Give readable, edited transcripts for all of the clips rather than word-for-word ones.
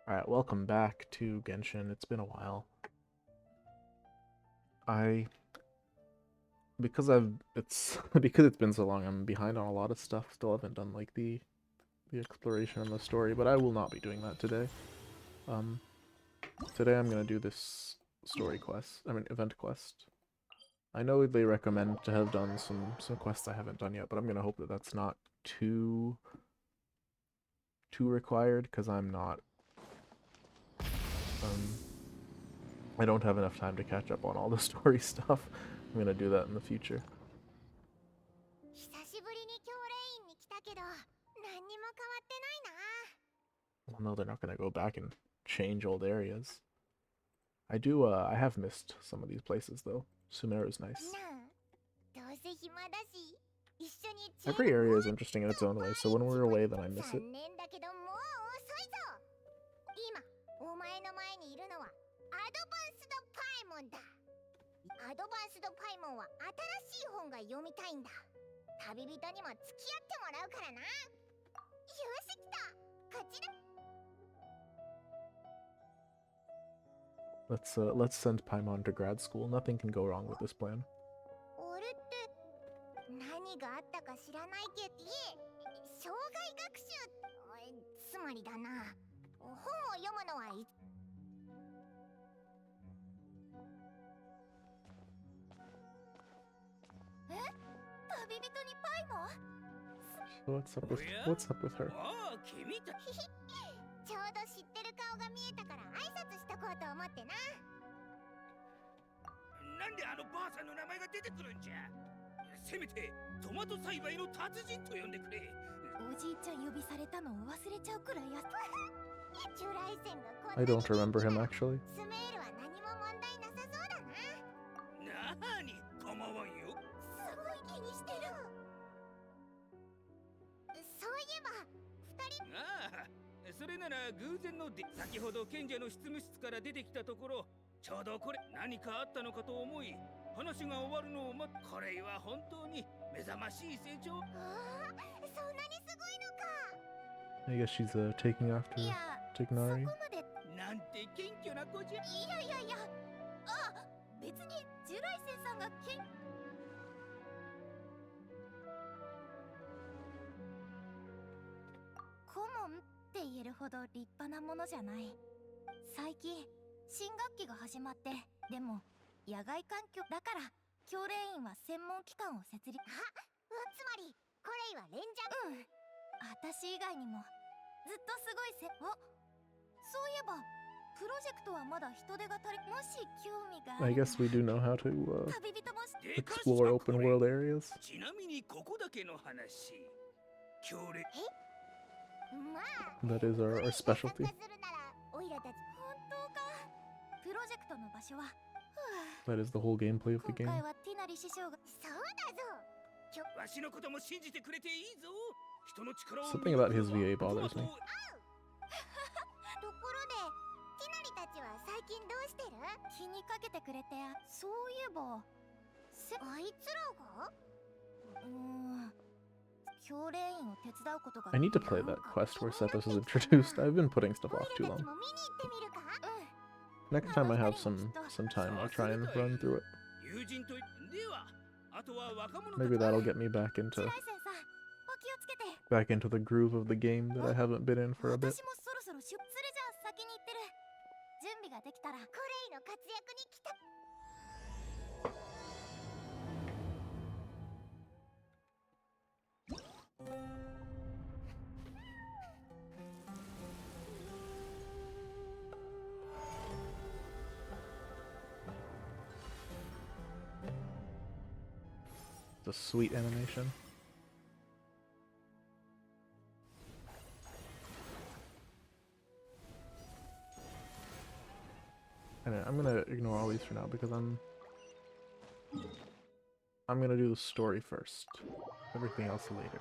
Alright, welcome back to Genshin. It's been a while. I because I've it's because it's been so long, I'm behind on a lot of stuff. Still haven't done like the exploration and the story, but I will not be doing that today. Um Today I'm gonna do this story quest. I mean event quest. I know they recommend to have done some quests I haven't done yet, but I'm gonna hope that that's not too required because um I don't have enough time to catch up on all the story stuff. I'm gonna do that in the future. 久しぶりに教練院に来たけど何にも変わってないな。 Well, no, they're not gonna go back and change old areas. I have missed some of these places though. Sumeru's nice. なあ、どうせ暇だし一緒にチー Every ム area is interesting in its own way, so when we're away then I miss it. 3年だけどもう遅いぞ。今お前の前にいるのはアドバンスドパイモンだ。アドバンスドパイモンは新しい本が読みたいんだ。旅人にも付き合ってもらうからな。よし来た。こっちだ。 Let's send Paimon to grad school. Nothing can go wrong with this plan. あれって何があったか知らないけど、いえ、障害学習つまりだな。本を読むのはいえ、旅人にパイモン What's up with her? 君たちちょうど知ってる顔が見えたから挨拶しとこうと思ってな。なんであのばあさんの名前が出てくるんじゃ。せめてトマト栽培の達人と呼んでくれ。おじいちゃん呼びされたのを忘れちゃうくらいや。ジュライセンがこんな I に don't remember him actually. スメールは何も問題なさそうだな。なーに構わんよ。すごい気にしてる。そういえば二人。ああ、それなら偶然の先ほど賢者の執務室から出てきたところ、ちょうどこれ何かあったのかと思い、話が終わるのを待っこれは本当に目覚ましい成長。ああ、そんなにすごいのか。 I guess she's taking after いや、そこ Tignari. まで。なんて謙虚な子じゃ。いやいやいや、あ、別にジュライセンさんが顧問って言えるほど立派なものじゃない。最近新学期が始まって、でも野外環境だから教練員は専門機関を設立。あ、つまりコレイはレンジャー。うん、私以外にもずっとすごいそういえばプロジェクトはまだ人手が足り、もし興味があ I れば guess we do know how to 旅人もし explore open world areas. ちなみにここだけの話。強烈。まあ That is our specialty. 参加するならオイラたち本当か。プロジェクトの場所は That is the whole gameplay of the 今 game. 回はティナリ師匠がそうだぞ。わしのことも信じてくれていいぞ。人の力を Something about his VA bothers me. ところでティナリたちは最近どうしてる？気にかけてくれて。そういえばあいつらが教練員を手伝うことが I need to play that quest where Sethos is introduced. I've been putting stuff オイ off ラ too た long. ちも見に行ってみるか？ Next time I have some time, I'll try and run through it. 友人とでは、あとは若者 Maybe that'll get me back ジュ into ライセンさん、お気をつけて。 the groove of the game that I haven't been in for a bit. 私もそろそろそれじゃあ先に行ってる。準備ができたらコレイの活躍に来た。 It's a sweet animation. Anyway, I'm gonna ignore all these for now because I'm gonna do the story first. Everything else later.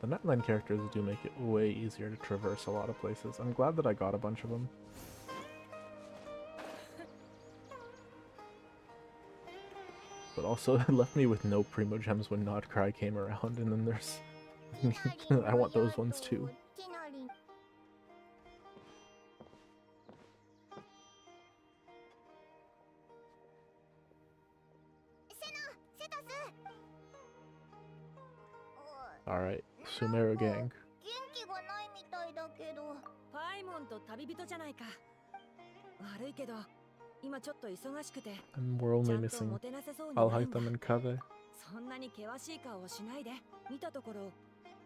The Nightline characters do make it way easier to traverse a lot of places. I'm glad that I got a bunch of them. But also, it left me with no Primo Gems when Nod Cry came around, and then there's... I want those ones too. セナ、セタス。 Alright, Sumeru gang. 元気がないみたいだけど。パイモンと旅人じゃないか。悪いけど、今ちょっと忙しくて。 And we're ちゃ only んと missing もてなせそうにないんだ。 Alhaitham and Kave. そんなに険しい顔をしないで。見たところ、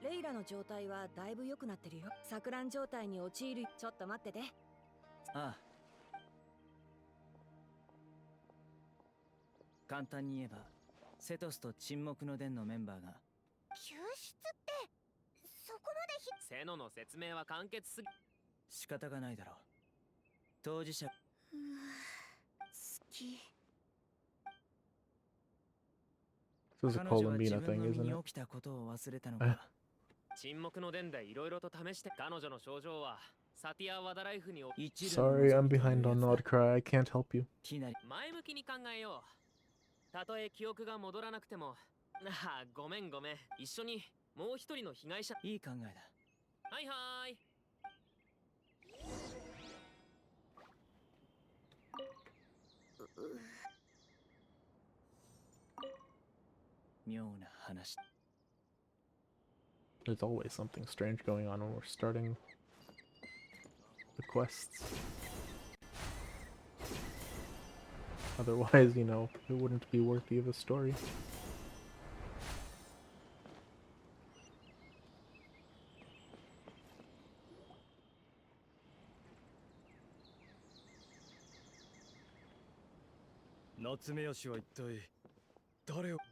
レイラの状態はだいぶ良くなってるよ。錯乱状態に陥る。ちょっと待ってて。ああ。簡単に言えば、セトスと沈黙の伝のメンバーが救出ってそこまでセノの説明は簡潔すぎ。仕方がないだろう。当事者。好き。 This is a 彼女は自 Columbina 分 thing, の身 isn't に it? 起きたことを忘れたのか。沈黙の伝でいろいろと試して彼女の症状はサティア・ワダライフに Sorry, I'm behind on Nod Cry. I can't help you. いきなり前向きに考えよう。たとえ記憶が戻らなくても、ああ、ごめんごめん。一緒にもう一人の被害者。いい考えだ。はいはーい。妙な話。 There's always something strange going on when we're starting the quests. Otherwise, you know, it wouldn't be worthy of a story. Natsumeyashi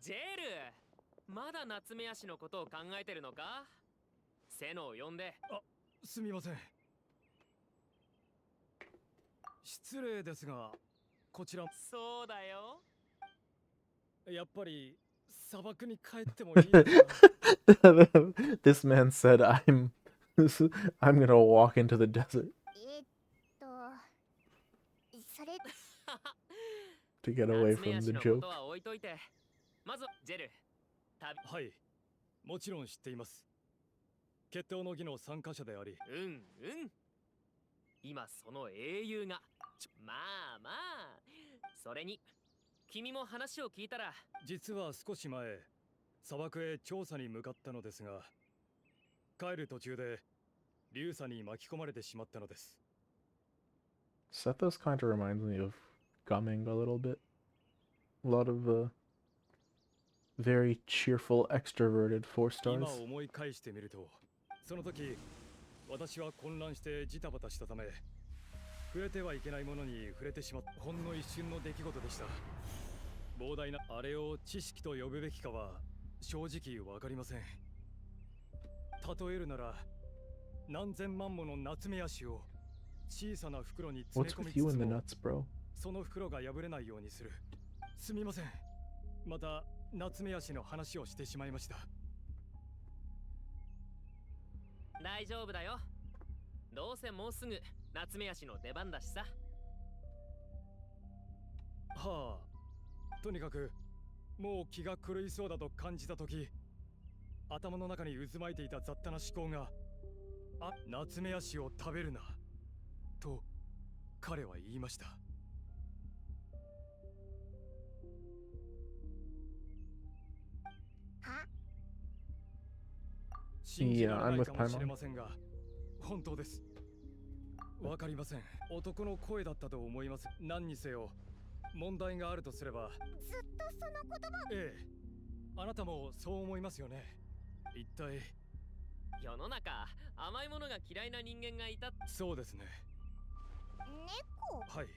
ジェル、まだ夏目足のことを考えてるのか？セノを呼んで。すみません。失礼ですが、こちら。そうだよ。やっぱり砂漠に帰ってもいいですか？ This man said, I'm gonna walk into the desert それ to get away from the joke. は置いといて。まずジェル。はい、もちろん知っています。決闘の儀の参加者であり。うん。今その英雄が。まあまあ。それに君も話を聞いたら。実は少し前、砂漠へ調査に向かったのですが、帰る途中で流砂に巻き込まれてしまったのです。Sethos kind of reminds me of Gumming a little bit. A lot of very cheerful, extroverted 4 stars. 今思い返してみると、その時私は混乱してジタバタしたため、触れてはいけないものに触れてしまった。ほんの一瞬の出来事でした。膨大なあれを知識と呼ぶべきかは正直わかりません。例えるなら、何千万もの夏目足を小さな袋に詰め What's 込み with つ you つ and the も、 nuts, bro? その袋が破れないようにする。すみません。また夏目足の話をしてしまいました。大丈夫だよ。どうせもうすぐ夏目足の出番だしさ。はあ、とにかくもう気が狂いそうだと感じたとき、頭の中に渦巻いていた雑多な思考が、夏目足を食べるなと彼は言いました。信じられないかもしれませんが、本当です。わかりません。男の声だったと思います。何にせよ、問題があるとすれば。ずっとその言葉。ええ、あなたもそう思いますよね。一体。世の中、甘いものが嫌いな人間がいた。そうですね。猫？はい。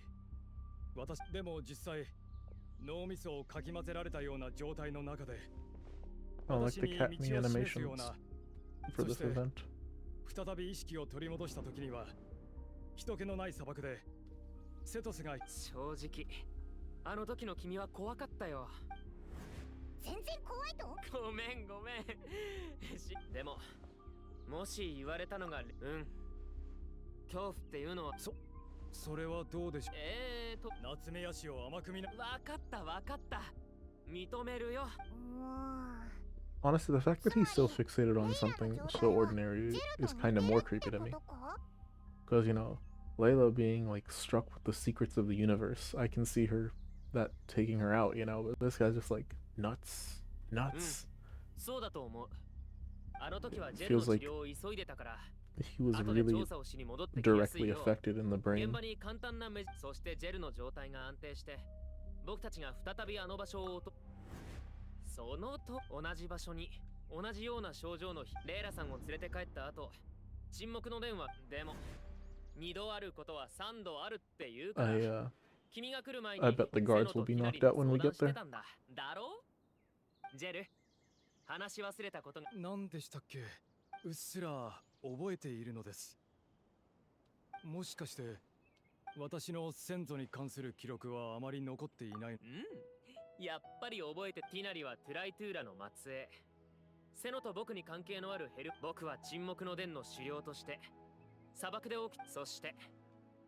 私、でも実際、脳みそをかき混ぜられたような状態の中で、 I like 私 the に cat me 道を示すよう animations な、 for そ this して event. 再び意識を取り戻した時には、人気のない砂漠でセトスが。正直あの時の君は怖かったよ。全然怖いと。ごめんでももし言われたのが恐怖っていうのは。それはどうでしょう。夏目足を甘く見な。わかった。認めるよ。 Honestly, the fact that he's still fixated on something so ordinary is kind of more creepy to me. Because, you know, Layla being, like, struck with the secrets of the universe, I can see that taking her out, you know, but this guy's just, like, nuts. Nuts. そうだと思う。あの時はジェ Feels ルの治 like 療を急いでたから、 he was 後で really 調査をしに戻ってきやすい directly よう affected in the 現 brain. 場に簡単なそしてジェルの状態が安定して、僕たちが再びあの場所をそのと同じ場所に同じような症状のレイラさんを連れて帰った後、沈黙の電話でも2度あることは3度あるって言うから、 君が来る前に I bet the guards will be knocked out when we get there. だろうジェル、話し忘れたことが。何でしたっけ？うっすら覚えているのです。もしかして私の先祖に関する記録はあまり残っていない。やっぱり覚えて。ティナリはトゥライトゥーラの末裔。セノと僕に関係のあるヘル。僕は沈黙の殿の首領として砂漠で起き。そして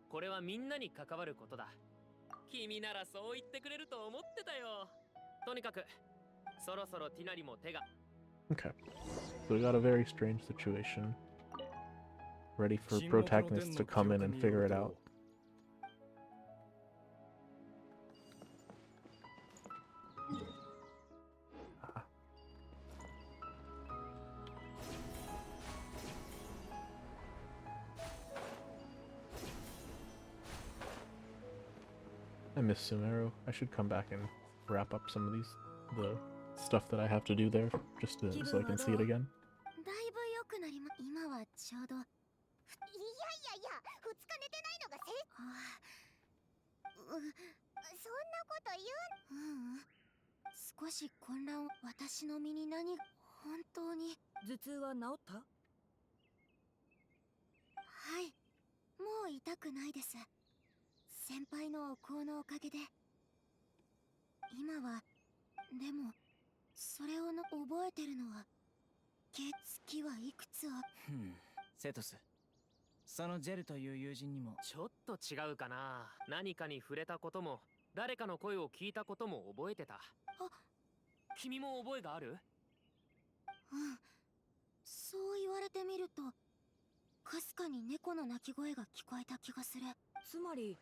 これはみんなに関わることだ。君ならそう言ってくれると思ってたよ。とにかくそろそろティナリも手が。 Okay. So we got a very strange situation. Ready for protagonists to come in and figure it out. I miss Sumeru. I should come back and wrap up some of the stuff that I have to do there, just so I can see it again. だいぶ良くなりま。今はちょうど。いやいやいや、2日寝てないのがそんなこと言う。少し混乱。私の身に何。本当に。頭痛は治った？はい、もう痛くないです。先輩のお香のおかげで。今はでもそれを覚えてるのは月はいくつあ。セトス、そのジェルという友人にも。ちょっと違うかな。何かに触れたことも誰かの声を聞いたことも覚えてた。君も覚えがある？そう言われてみるとかすかに猫の鳴き声が聞こえた気がする。つまり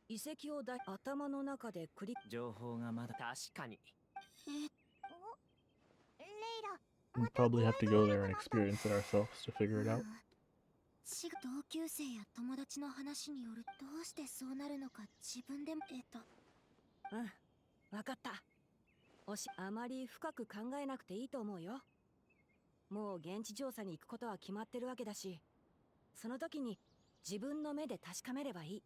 遺跡を頭の中で情報がまだ。確かに。レイラ、 We'll probably have to go there and experience it ourselves to figure it out. 同級生や友達の話による。どうしてそうなるのか自分で。わかった。あまり深く考えなくていいと思うよ。もう現地調査に行くことは決まってるわけだし、その時に自分の目で確かめればいい。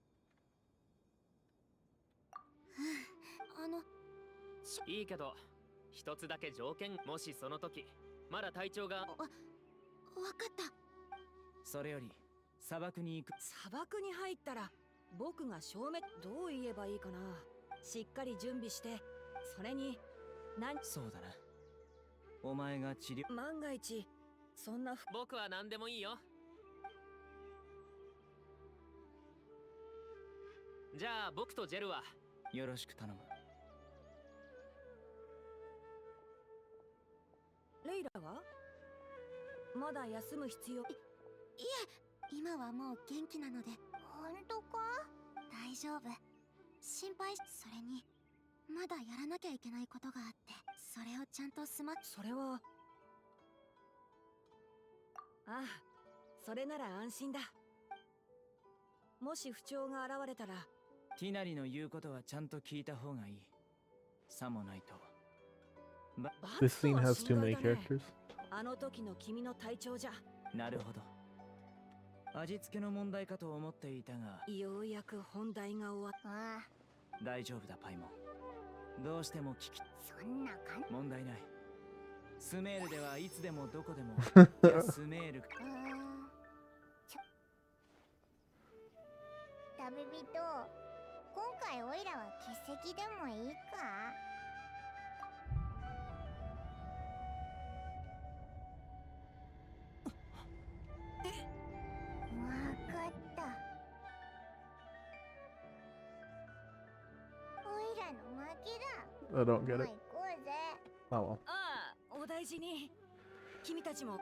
いいけど一つだけ条件。もしその時まだ体調が。わかった。それより砂漠に行く。砂漠に入ったら僕が証明。どう言えばいいかな。しっかり準備して、それにそうだな。お前が治療。万が一そんな。僕は何でもいいよ。じゃあ僕とジェルはよろしく頼む。レイラはまだ休む必要。いえ、今はもう元気なので。本当か？大丈夫。心配。それにまだやらなきゃいけないことがあって、それをちゃんとそれは。ああ、それなら安心だ。もし不調が現れたら。ティナリの言うことはちゃんと聞いた方がいい。さもないと。This scene has too many characters. あの時の君の体調じゃ。なるほど。味付けの問題かと思っていたが。ようやく本題が終わった。大丈夫だパイモン。どうしても聞き。そんな感じ。問題ない。スメールではいつでもどこでも。スメール。旅人、今回オイラは欠席でもいいか？わかった。オイラの負けだ。 I don't get もう it. 行こうぜ。well. ああ、お大事に。君たちも。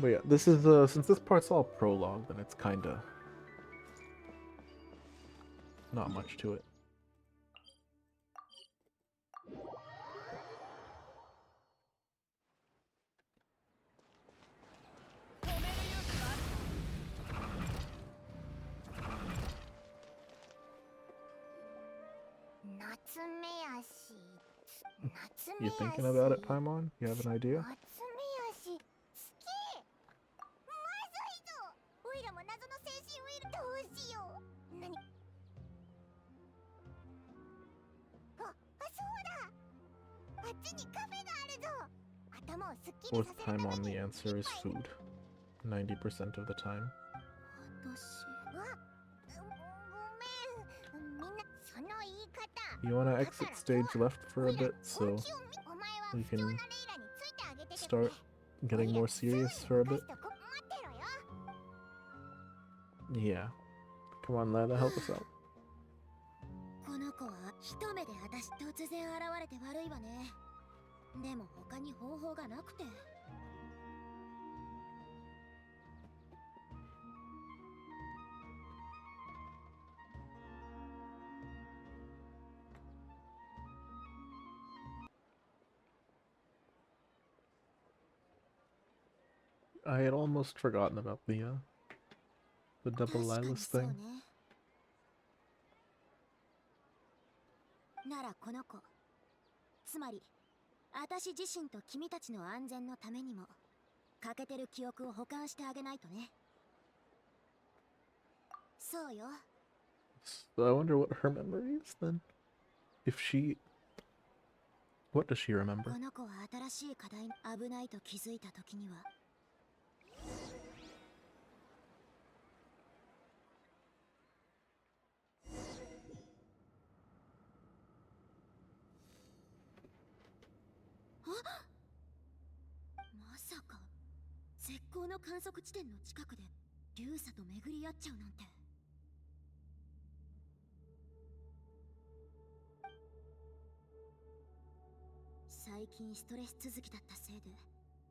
But yeah, this is since this part's all prologue, then it's kinda not much to it. You thinking about it, Paimon? You have an idea? 夏目足好きまずいぞオイラも謎の精神ウイルどうしよう何そうだあっちにカフェがあるぞ頭をすっきり With させるため Paimon, に the answer is food. 90% of the time. 私ごめんみんなその言い方 You wanna exit stage left for a bit, so we can start getting more serious for a bit? Yeah. Come on, Lana, help us out. この子は一目で私突然現れて悪いわねでも他に方法がなくて I had almost forgotten about the double 確かに eyeless そう thing. ねならこの子つまり私自身と君たちの安全のためにも欠けてる記憶を保管してあげないとねそうよ So I wonder what her memory is then. If she... What does she remember? この子は新しい課題に危ないと気づいた時には まさか絶好の観測地点の近くで流砂と巡り合っちゃうなんて最近ストレス続きだったせいで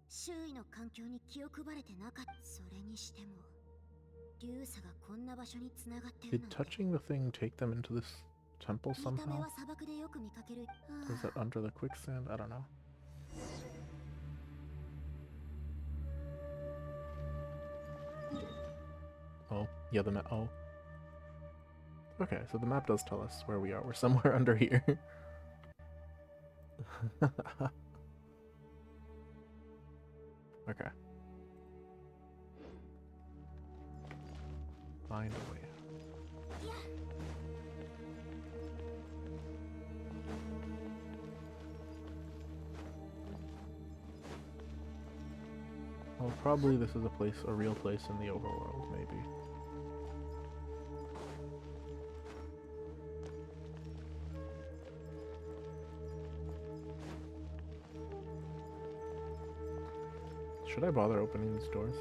周囲の環境に気を配れてなかったそれにしても流砂がこんな場所に繋がってる Did なんて touching the thing take them into this temple 見た目 somehow? は砂漠でよく見かける Was it under the quicksand? I don't know. Oh, yeah, the map. Oh. Okay, so the map does tell us where we are. We're somewhere under here. Okay. Find a way. Well, probably this is a real place in the overworld, maybe. Should I bother opening these doors?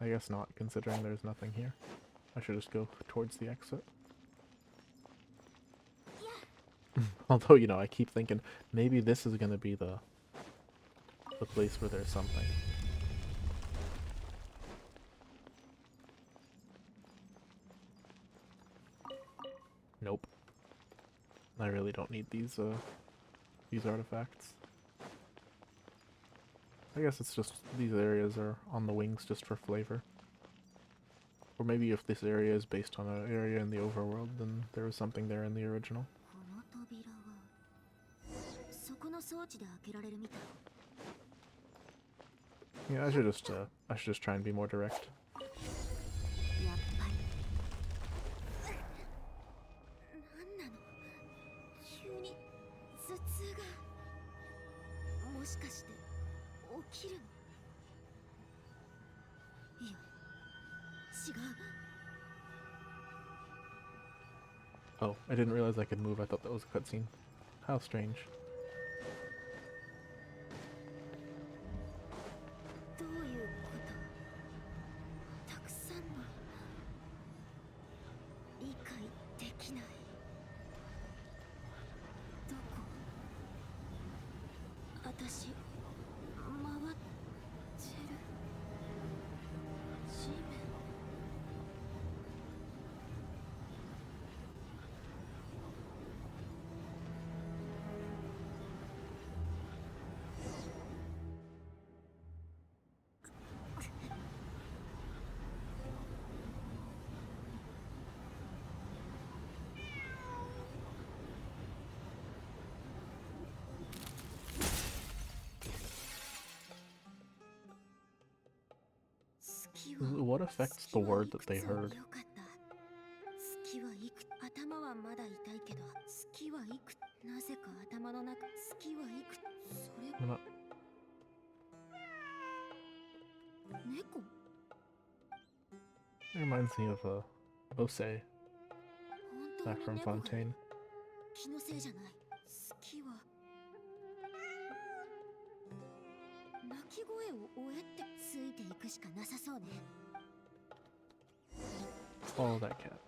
I guess not, considering there's nothing here. I should just go towards the exit. Although, you know, I keep thinking maybe this is gonna be the place where there's something. Nope. I really don't need these artifacts. I guess it's just these areas are on the wings just for flavor. Or maybe if this area is based on an area in the overworld, then there was something there in the original. この扉はそこの装置で開けられるみたい Yeah, I should just try and be more direct. やっぱりなんなの急に頭痛がもしかして起きるのいや違う Oh, I didn't realize I could move. I thought that was a cutscene. How strange. 私回ってる地面。What affects the word that they heard? 月はいく頭はまだ痛いけど月はいくなぜか頭の中月はいくそれ I'm not- 猫 It reminds me of Ose 本 back 当 from に猫が Fontaine. 気のせいじゃない月は鳴き声を終えってついていくしかなさそうね Follow that cat.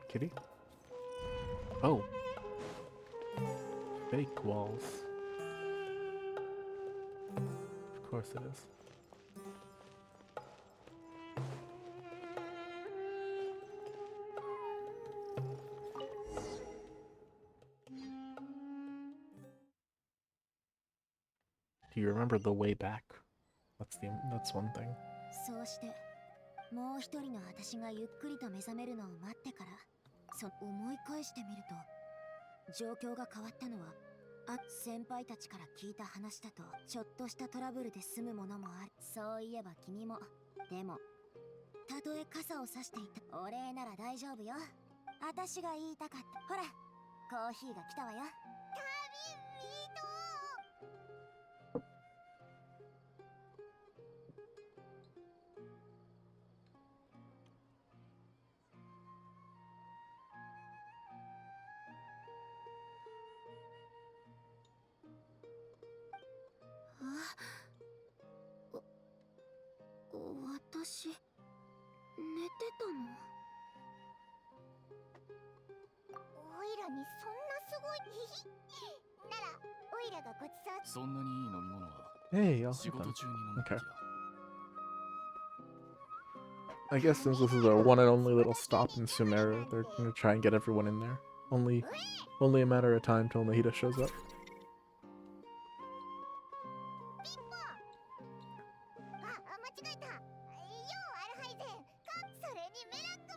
Kitty? Oh. Fake walls. Of course it is. Do you remember the way back? That's one thing. そうしてもう一人の私がゆっくりと目覚めるのを待ってから思い返してみると状況が変わったのは先輩たちから聞いた話だとちょっとしたトラブルで済むものもあるそういえば君もでもたとえ傘を差していたお礼なら大丈夫よ私が言いたかったほらコーヒーが来たわよ私寝てたのオイラにそんなすごいならオイラがごちそうそんなにいい飲み物は Hey, I'll 仕 have 事 them. 中に飲むべきだ I guess since this is our one and only little stop in Sumeru, they're gonna try and get everyone in there. Only a matter of time till Nahida shows up. あ、間違えた。ようアルハイゼン。それにメラック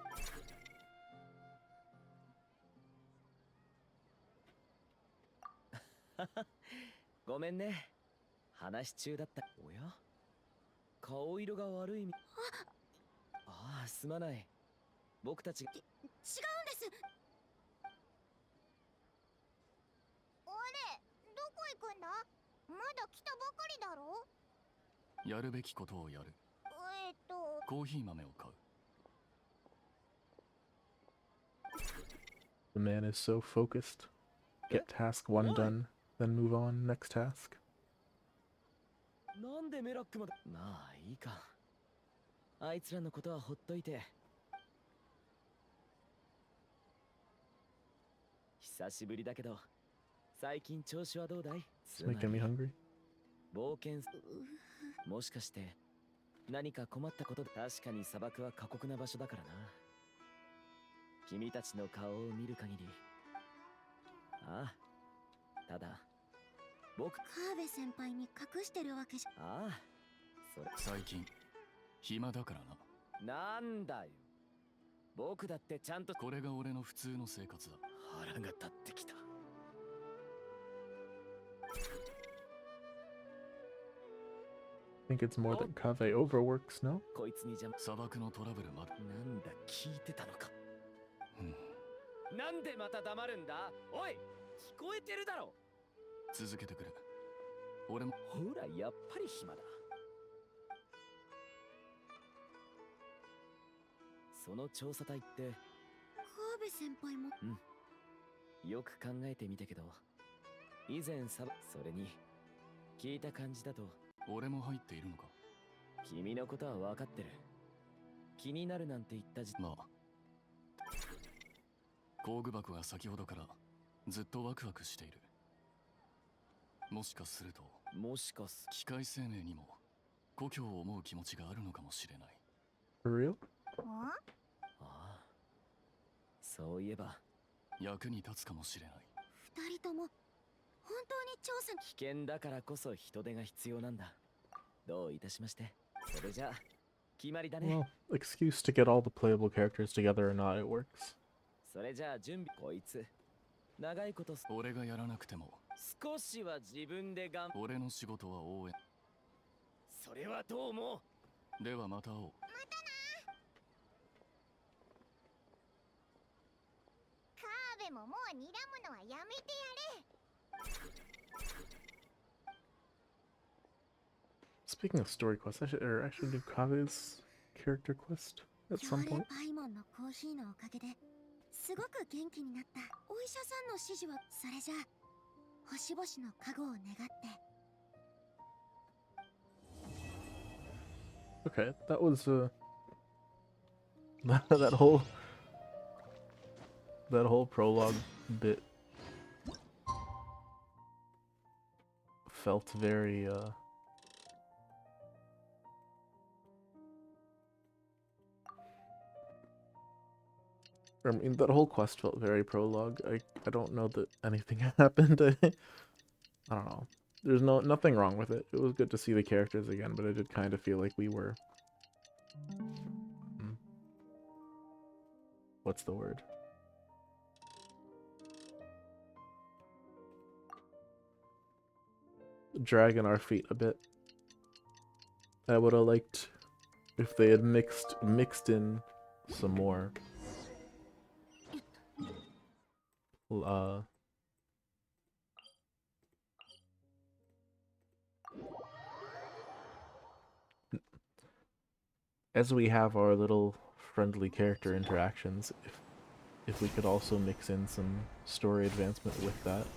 ごめんね話し中だったおや顔色が悪いみああすまない僕たちが違うんですあれ、どこ行くんだまだ来たばかりだろやるべきことをやるコーヒー豆を買う The man is so focused. Get task one done, then move on, next task. なんでメラックまでまあいいかあいつらのことはほっといて久しぶりだけど最近調子はどうだい It's making me hungry. 冒険もしかして何か困ったことで確かに砂漠は過酷な場所だからな君たちの顔を見る限りああただ僕カーベ先輩に隠してるわけじゃああそれ最近暇だからななんだよ僕だってちゃんとこれが俺の普通の生活だ腹が立ってきた I think it's more that Kave overworks, no? こいつに邪魔砂漠のトラブルまだなんだ聞いてたのかうんなんでまた黙るんだおい聞こえてるだろ続けてくれ俺もほらやっぱり暇だその調査隊ってカーベ先輩もよく考えてみたけど以前それに聞いた感じだと俺も入っているのか君のことは分かってる気になるなんて言ったまあ工具箱が先ほどからずっとワクワクしている。もしかするともしかす機械生命にも故郷を思う気持ちがあるのかもしれない。 For real? ああ、そういえば役に立つかもしれない。二人とも本当に調査危険だからこそ人手が必要なんだ。どういたしまして。それじゃあ決まりだね。 Well, excuse to get all the playable characters together or not, it works. それじゃあ準備。こいつ長いこと俺がやらなくても少しは自分で俺の仕事は応援。それはどうも。ではまた会おう。カーベももう睨むのはやめてやれ。 Speaking of story quests, I should actually do Kave's character quest at 強 some 烈 point. パイモンのコーヒーのおかげですごく元気になった。お医者さんの指示はそれじゃあ星々の加護を願って。 Okay, that was that whole prologue bit felt very I mean, that whole quest felt very prologue. I don't know that anything happened. I don't know. There's nothing wrong with it. It was good to see the characters again, but I did kind of feel like we were... What's the word? Dragging our feet a bit. I would have liked if they had mixed in some more as we have our little friendly character interactions, if we could also mix in some story advancement with that.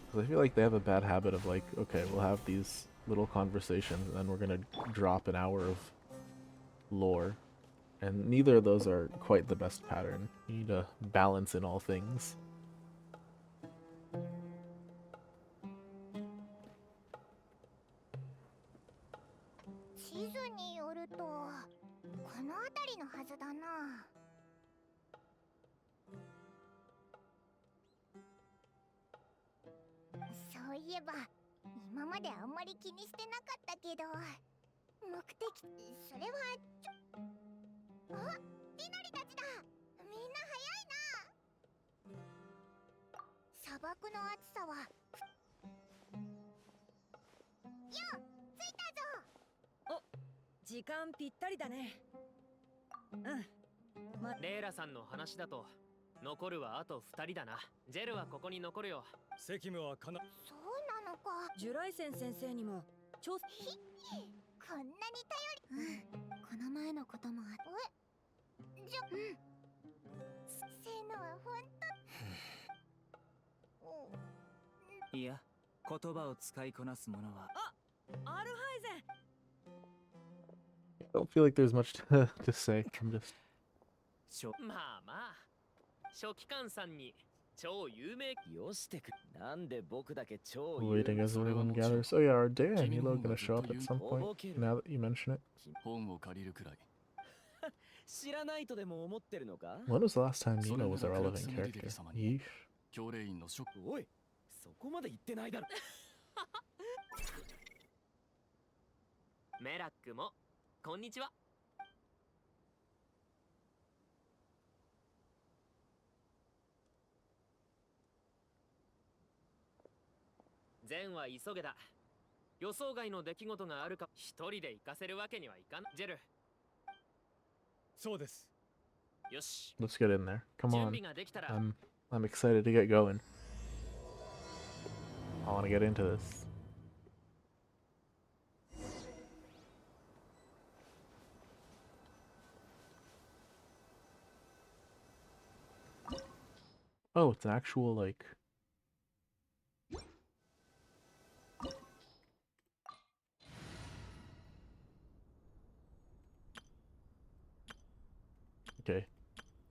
Because I feel like they have a bad habit of like, okay, we'll have these little conversations and then we're gonna drop an hour of lore. And neither of those are quite the best pattern. You need to balance in all things. 地図によるとこの辺りのはずだな。そういえば今まであんまり気にしてなかったけど、目的それはあ、ティナリたちだ。みんな早いな。砂漠の暑さはよ、着いたぞ。時間ぴったりだね。レイラさんの話だと残るはあと2人だな。ジェルはここに残るよ。責務はかな。そうなのか。ジュライセン先生にも調査。こんなに頼り。この前のこともあって。じゃ、せーのは本当。いや、言葉を使いこなす者は。アルハイゼン。 I don't feel like there's much to say. I'm just... まあまあ、書記官さんに超有名。よしてく。なんで僕だけ超 Waiting as everyone gathers. Oh yeah, our day and Hilo gonna show up at some point, now that you mention it. 本を借りるくらい。知らないとでも思ってるのか。 When was the last time Nino was a relevant character? Yeesh. 教令員の職。おい、そこまで言ってないだろ。メラックもこんにちは。ゼンは急げだ。予想外の出来事があるか一人で行かせるわけにはいかん。ジェル。そうです。よし。 Let's get in there. Come 準 on. 備ができたら。I'm excited to get going. I want to get into this. Oh, it's an actual, like... Okay.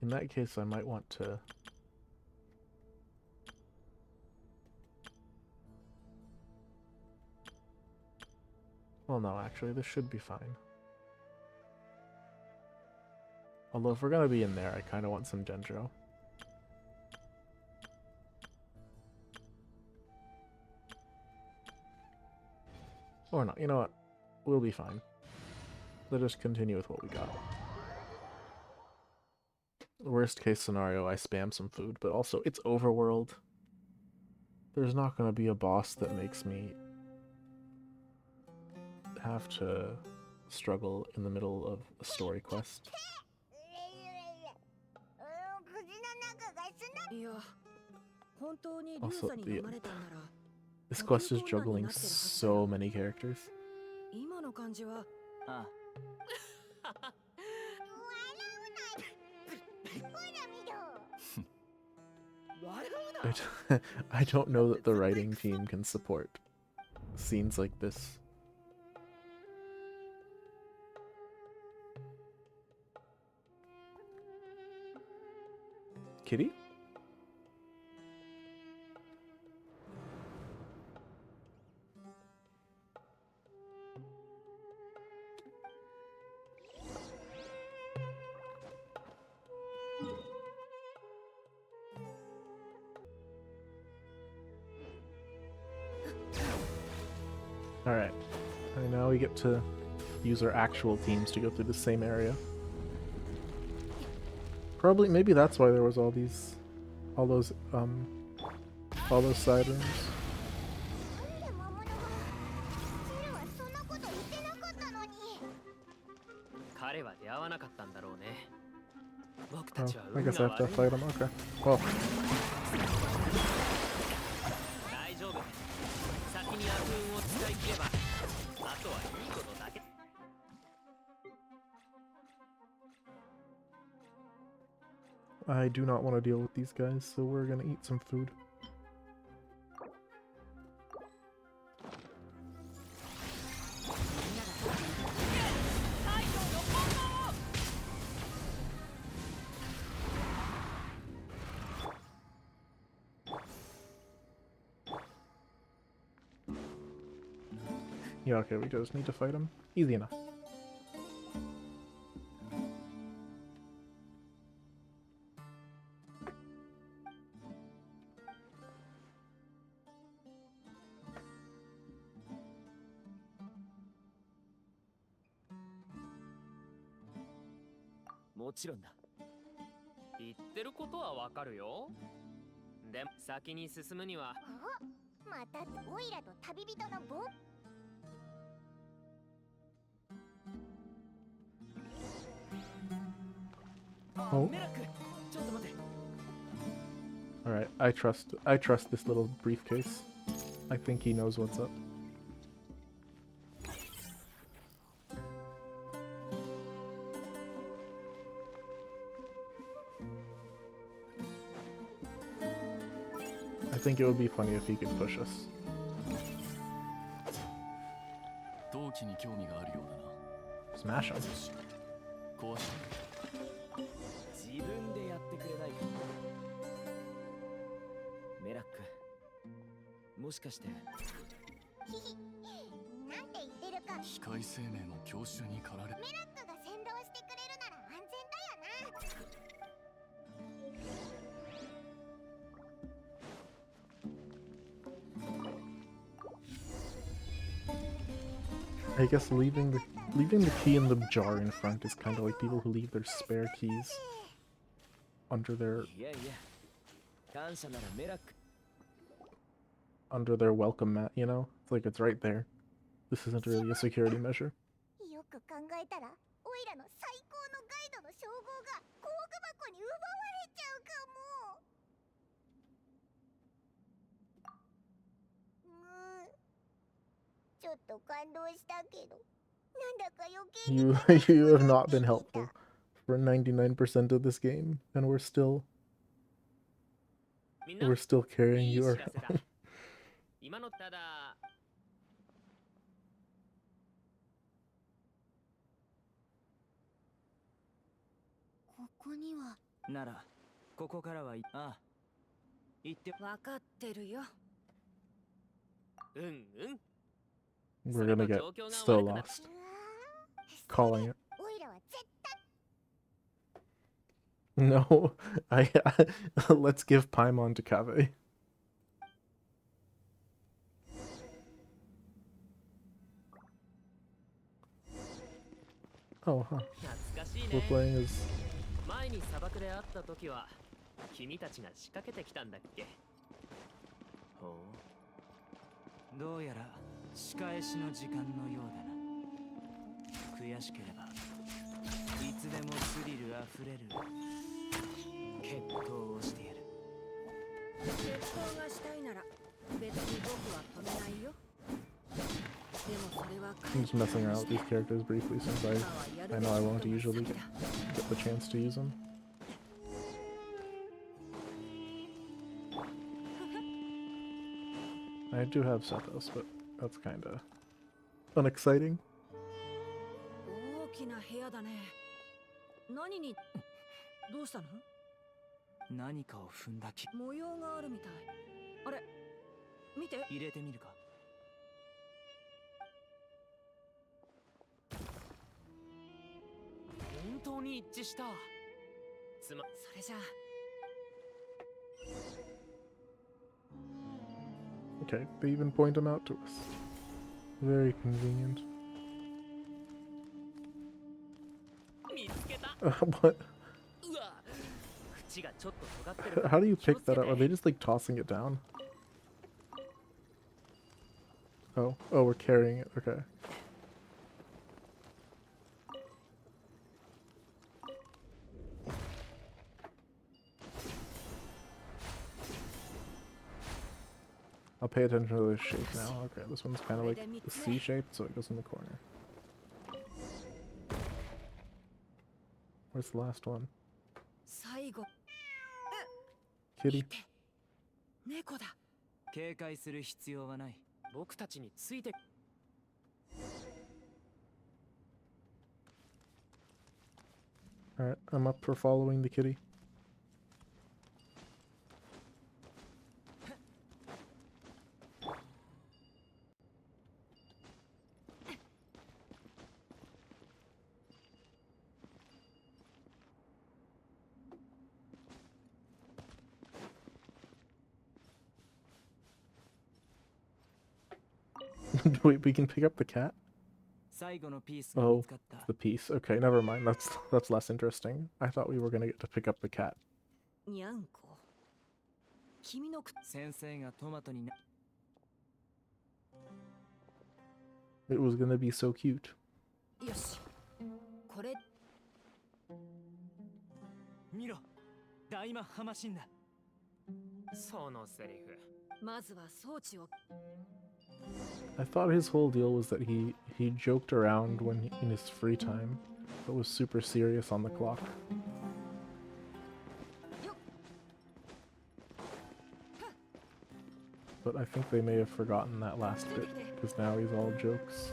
In that case, I might want to... Well, no, actually, this should be fine. Although if we're gonna be in there, I kind of want some Dendro. Or not, you know what? We'll be fine. Let us continue with what we got. Worst case scenario, I spam some food, but also, it's overworld. There's not gonna be a boss that makes me have to struggle in the middle of a story quest. いや、本当にリュウ Also, サに飲まれたんなら、 this quest is juggling so many characters. 今の感じは、ああ I don't know that the writing team can support scenes like this. Kitty? Alright, and now we get to use our actual teams to go through the same area. Probably, maybe that's why there was all those side rooms. 彼は出会わなかったんだろうね。僕 Oh, たちは I 運 guess I が have to 悪い。 fight him. Okay. Well, 大丈夫。先に悪運を使い切れば、あとはいいことだけ。 I do not want to deal with these guys, so we're gonna eat some food. Yeah, okay, we just need to fight him. Easy enough. Mochiron da. 言ってることはわかるよ。でも先に進むには。またオイラと旅人の冒 Oh. メラク、ちょっと待って。 Alright, I trust this little briefcase. I think he knows what's up. I think it would be funny if he could push us. 陶器に興味があるようだな。 Smash him. 壊して自分でやってくれないか。メラック、もしかして。ヒヒなんて言ってるか機械生命も教習に駆られ。メラックが先導してくれるなら安全だよな I guess leaving the key in the jar in front is kind of like people who leave their spare keys under their いやいや、感謝ならメラック。 under their welcome mat, you know? It's like it's right there. This isn't really a security measure. よく考えたらオイラの最高のガイドの称号が工具箱に奪われちゃうかもちょっと感動したけどなんだか余計に You have not been helpful for 99% of this game, and we're still みんな we're still carrying いい you 知 around. らせだ。今のただ。ここにはならここからはああ言ってわかってるよ。うんうん。 We're gonna get still lost. Calling it. オイラは絶 No, let's give Paimon to Kave. Oh, huh. 懐かしい We're ね。 playing as 前に砂漠で会った時は君たちが仕掛けてきたんだっけ。ほうどうやら仕返しの時間のようだな。悔しければいつでもスリルあふれる決闘をしてやる。決闘がしたいなら別に僕は止めないよ。でもそれは I'm just messing around with these characters briefly since I know I won't usually get the chance to use them. I do have Sethos, but that's kinda unexciting. 大きな部屋だね。何にどうしたの？何かを踏んだ気。模様があるみたい。あれ見て。入れてみるか。本当に一致した。それじゃあ Okay, they even point them out to us. Very convenient. 見つけた。 What? うわ、口がちょっと尖ってるから How do you 気を pick つけ that て。 up? Are they just like tossing it down? Oh, we're carrying it. Okay. I'll pay attention to this shape now. Okay, this one's kind of like the C shape, so it goes in the corner. Where's the last one? 最後 Kitty. 猫だ。警戒する必要はない。僕たちについて。 Alright, I'm up for following the kitty. Wait, we can pick up the cat? 最後のピースが見 Oh, つかった。 the piece. Okay, never mind. That's less interesting. I thought we were gonna get to pick up the cat. にゃんこ。君の先生がトマトにな。 It was gonna be so cute. よし。これ見ろ、大魔ハマシンだ。そのセリフ。まずは装置を。 I thought his whole deal was that he joked around in his free time, but was super serious on the clock. But I think they may have forgotten that last bit, because now he's all jokes.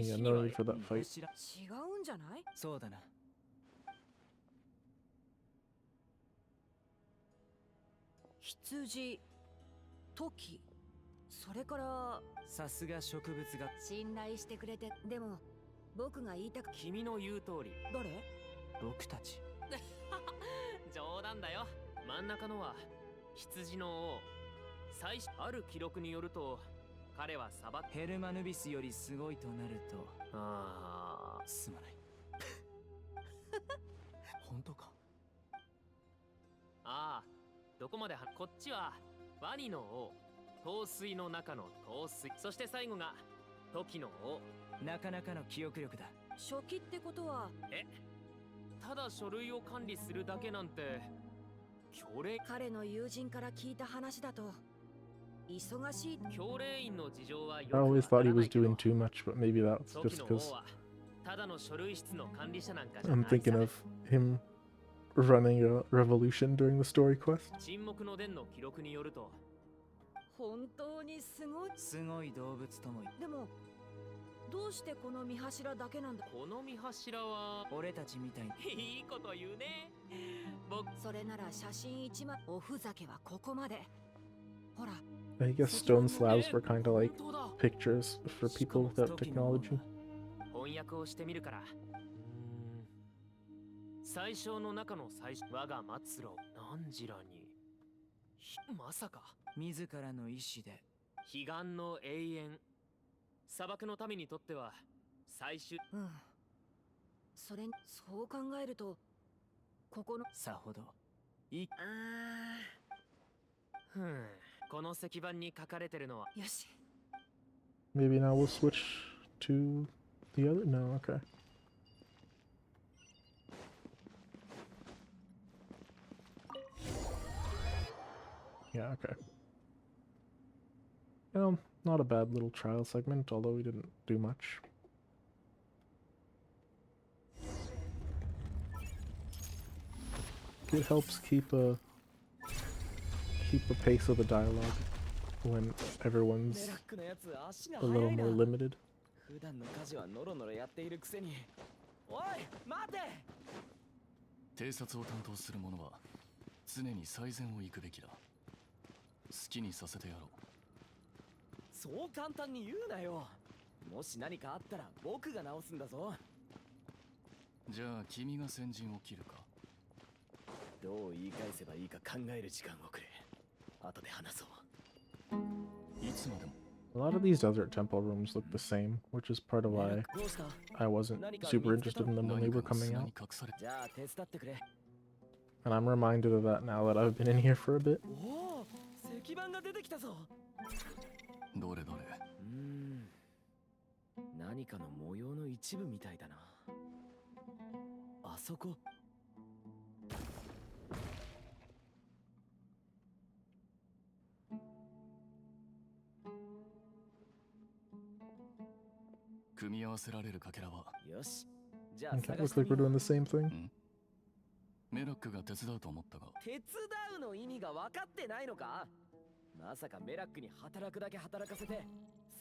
Yeah, no need for that fight. 違うんじゃない？そうだな。羊、トキ、それからさすが植物が。信頼してくれて。でも僕が言いたく。君の言う通り。誰？僕たち。冗談だよ。真ん中のは羊の王。最初ある記録によると彼は砂漠。ヘルマヌビスよりすごいとなると。ああ、すまない。本当か。ああ、どこまでこっちはワニの王、陶水の中の陶水、そして最後がトキの王。なかなかの記憶力だ。初期ってことは。ただ書類を管理するだけなんて。強烈。彼の友人から聞いた話だと忙しい。教令員の事情はよ I くわ always か thought ら he な was いけど doing too much, but maybe that's 初期 just の because 王はただの書類室の管理者なんかじゃ I'm ないさ thinking of him running a revolution during the story quest. 沈黙の伝の記録によると本当にすごい。すごい動物ともでもどうしてこの見柱だけなんだ。この見柱は俺たちみたいにいいこと言うね僕それなら写真一枚。おふざけはここまで。ほら I guess stone slabs were kind of like 本当だ pictures for people without technology. 翻訳をしてみるから最小の中の最小我が末路何時らにまさか自らの意志で彼岸の永遠砂漠の民にとっては最終うん。それそう考えるとここのさほどいいこの石板に書かれてるのはよし。 Maybe now we'll switch to the other. No, okay. Yeah, okay. Not a bad little trial segment, although we didn't do much. It helps keep a pace of the dialogue when everyone's メラックのやつ足が a little 速いな more limited. 普段の家事はノロノロやっているくせにおい待て偵察を担当する者は常に最善を行くべきだ。好きにさせてやろう。そう簡単に言うなよ。もし何かあったら僕が直すんだぞ。じゃあ君が先陣を切るか。どう言い返せばいいか考える時間をくれ。後で話そう。いつまでも A lot of these desert temple rooms look the same, which is part of why どうした I wasn't super interested in them when they 何 were かが coming 砂 out. に隠されてじゃあ手伝ってくれ。 And I'm reminded of that now that I've been in here for a bit. おお石板が出てきたぞ。どれどれ。何かの模様の一部みたいだな。あそこ。組み合わせられるかけらはよし。じゃあ Okay, 探 looks して like み we're よう doing the same thing. メラックが手伝うと思ったが、手伝うの意味が分かってないのか。まさかメラックに働くだけ働かせて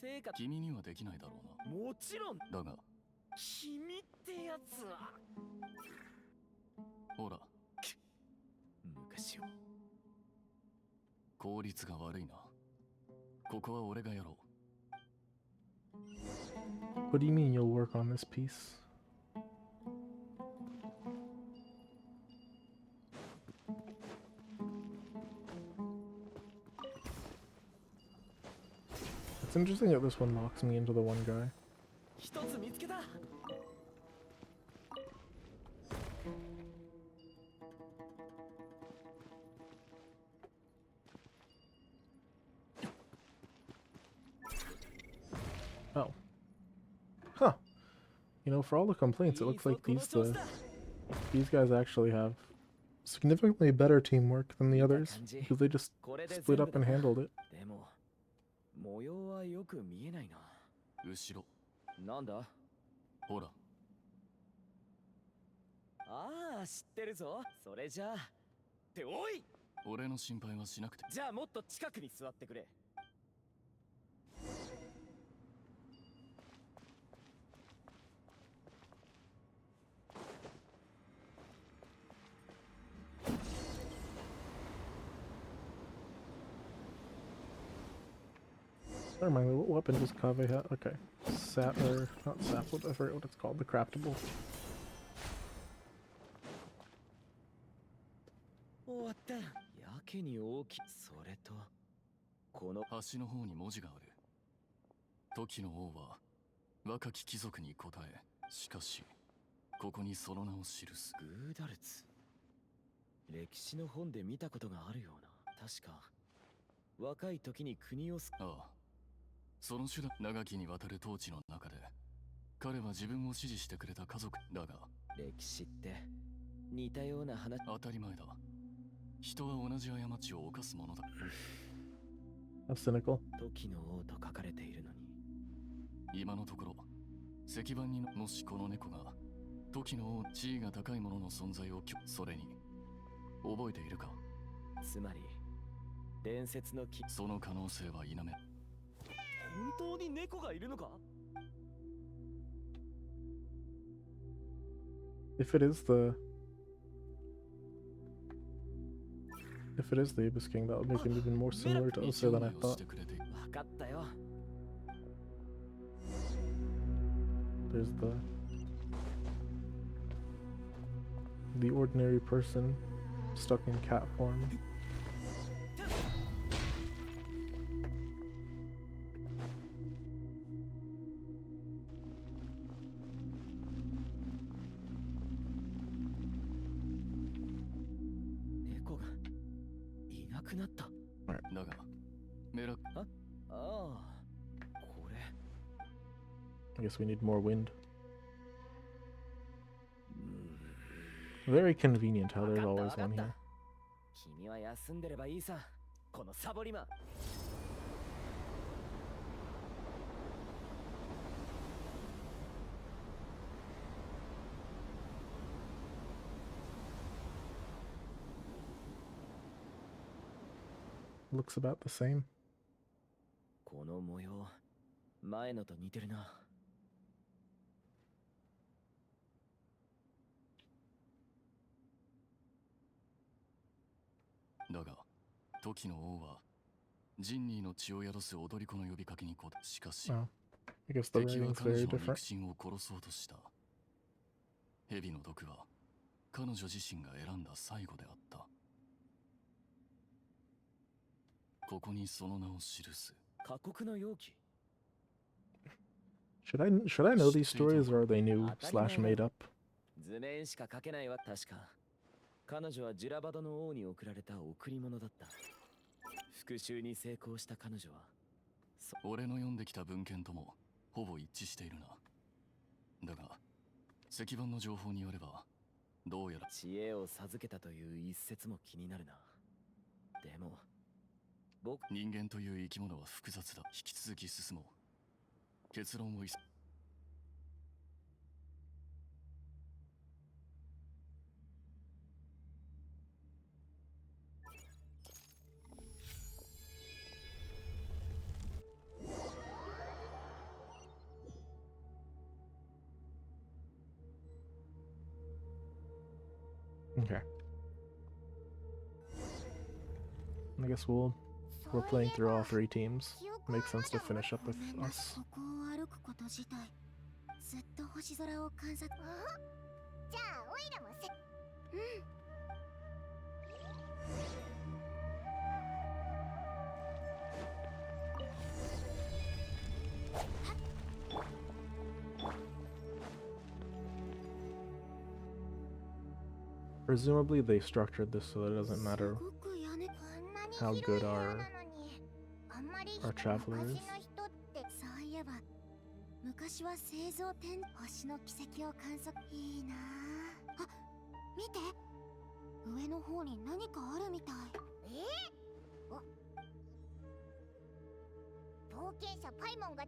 成果。君にはできないだろうもちろんな。だが君ってやつはほら昔を効率が悪いな。ここは俺がやろう。 What do you mean you'll work on this piece? It's interesting that this one locks me into the one guy. 一つ見つけた。 Oh. Huh. You know, for all the complaints, it looks like these guys actually have significantly better teamwork than the others because they just split up and handled it. でも模様はよく見えないな。後ろなんだ。ほらああ知ってるぞ。それじゃあっておい。俺の心配はしなくて。じゃあもっと近くに座ってくれ。 Never mind, what weapon does Kave have? Okay. Sap, or not sap, I forget what it's called, the craftable. 終わった。やけに大きい。それとこの端の方に文字がある。時の王は若き貴族に答え、しかしここにその名を記す。グーダルツ。歴史の本で見たことがあるような。確か若い時に国をああ、その手段。長きにわたる統治の中で彼は自分を支持してくれた家族だが、歴史って似たような話。当たり前だ。人は同じ過ちを犯すものだ。How cynical. 時の王と書かれているのに。今のところ石板にもしこの猫が時の王地位が高いものの存在をそれに覚えているか。つまり伝説の木。その可能性は否め。本当に猫がいるのか。 If it is the Abyss King, that would make him even more similar to Ose than I thought. 分かったよ。 There's the ordinary person stuck in cat form. 猫がいなくなった。だがメラああ、これ。 I guess we need more wind. Very convenient how there's always one here. 君は休んでればいいさ、このサボリマン。 Looks about the same. この模様、前のと似てるな。だが時の王はジンニーの血を宿す踊り子の呼びかけに応え、しかし Oh, I guess the 敵は writing's 彼 very 女の different. 肉親を殺そうとした。蛇の毒は彼女自身が選んだ最後であった。ここにその名を記す。過酷の容器。 Should I know these stories or are they new / made up? 図面しか書けないわ。確か彼女はジュラバドの王に贈られた贈り物だった。復讐に成功した彼女は俺の読んできた文献ともほぼ一致しているな。だが石板の情報によればどうやら知恵を授けたという一説も気になるな。でも人間という生き物は複雑だ。引き続き進もう。結論をOkay. I guess we're playing through all 3 teams. Makes sense to finish up with us. ここを歩くこと自体ずっと星空を観察。じゃあオイラもPresumably they structured this so that it doesn't matter how good our traveler is. そういえば昔は製造天星の軌跡を観測。いいなあ。見て、上の方に何かあるみたい。冒険者パイモンが。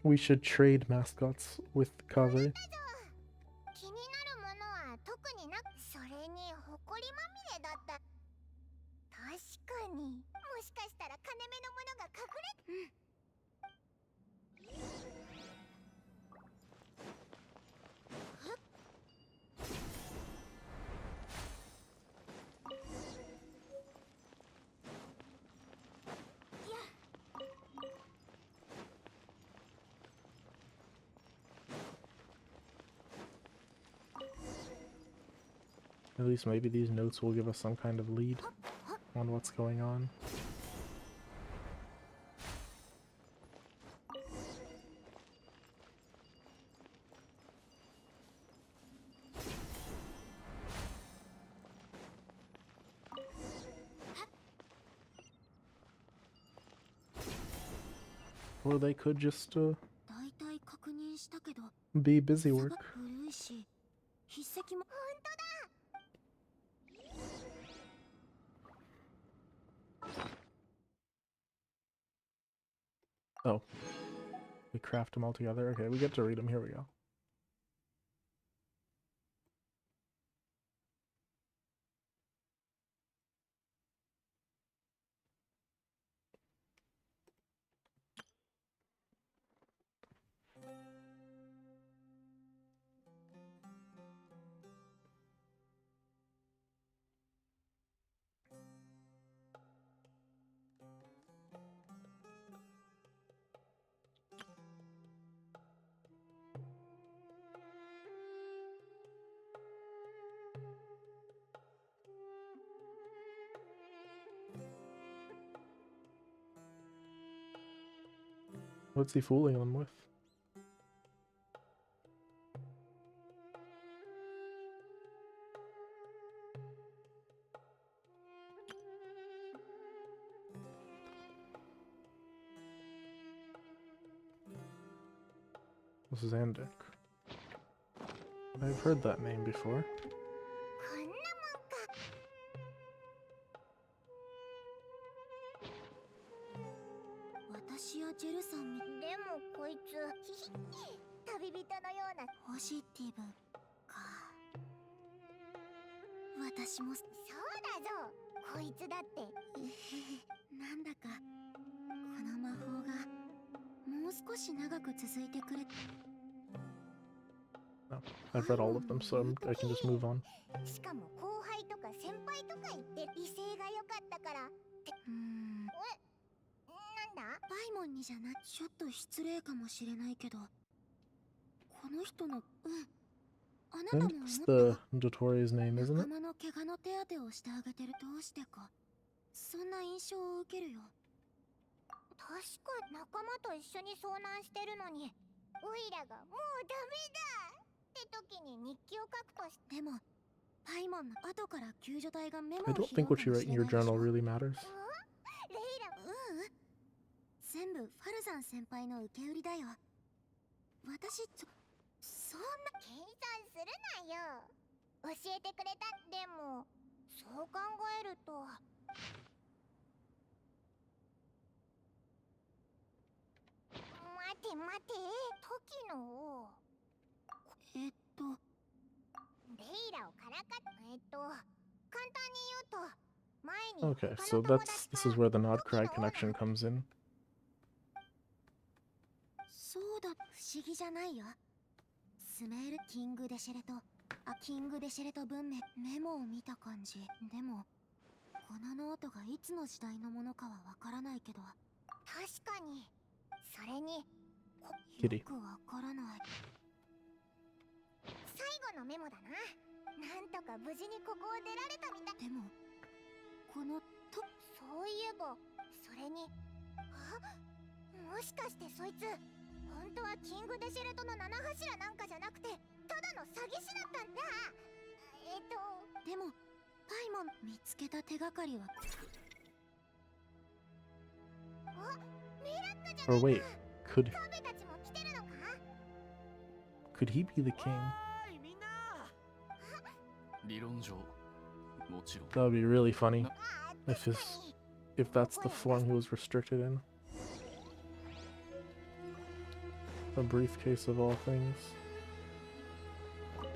We should trade mascots with Kaze. 気になるものは特になく、それに埃まみれだった。確かに、もしかしたら金目のものが隠れ。At least maybe these notes will give us some kind of lead on what's going on. Or they could just be busy work. 筆跡も本当だ。Oh. We craft them all together. Okay, we get to read them. Here we go. What's he fooling them with? Zandik. I've heard that name before. こんなもんか。私やジェルさんみ。でもこいつ旅人のようなポジティブか。私もそうだぞ。こいつだって。なんだかこの魔法がもう少し長く続いてくれ。 No, I've read all of them, so I can just move on. しかも後輩とか先輩とか言って威勢が良かったから。なんだ？バイモンにじゃな、ちょっと失礼かもしれないけど、この人の、あなたも It's 思っ the Dotori's name, た？ isn't 仲 it? 間の怪我の手当てをしてあげてる。どうしてかそんな印象を受けるよ。確か仲間と一緒に遭難してるのに、オイラがもうダメだって時に日記を書くとし。でもパイモンの後から救助隊がメモ I を don't 拾 think うか what you も write し in れ your ないでし journal ょ。 really matters. 全部ファルザン先輩の受け売りだよ。私そんな計算するなよ。教えてくれた。でもそう考えると待て待て、時の王。レイラをからかっ簡単に言うと前に Okay, so this is where the Nodcry connection comes in. そうだ、不思議じゃないよ。スメールキングデシェレト、キングデシェレト文明、メモを見た感じ。でもこのノートがいつの時代のものかはわからないけど、確かにそれによくわからない。最後のメモだな。なんとか無事にここを出られたみたい。でもこのそういえばそれに、もしかしてそいつ本当はキングデシェレトの七柱なんかじゃなくてただの詐欺師だったんだ。でもパイモン見つけた手がかりはメラッカじゃないか。 Or wait, could カベたちも来てるのか。 he be the king? 理論上もちろん That would be really funny if that's the form he was restricted in. A briefcase of all things. Hmm.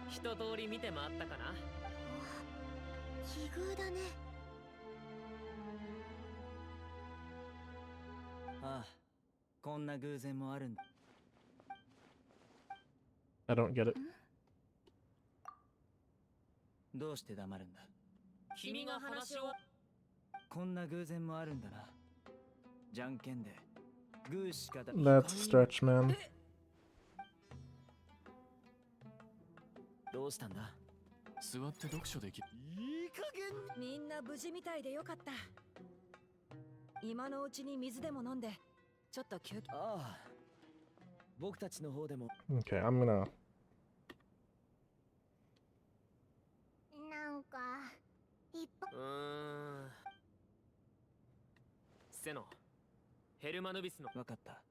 一通り見て回ったかな。奇遇だね。ああ、こんな偶然もあるんだ。 I don't get it. どうして黙るんだ。君が話を。こんな偶然もあるんだな。じゃんけんでグーしかだ。 That's a stretch, man. どうしたんだ。座って読書できる。いい加減。みんな無事みたいでよかった。今のうちに水でも飲んでちょっと休憩。ああ、僕たちの方でも。 Okay, I'm gonna. なんかいっぱい。セノ、ヘルマヌビスの分かった。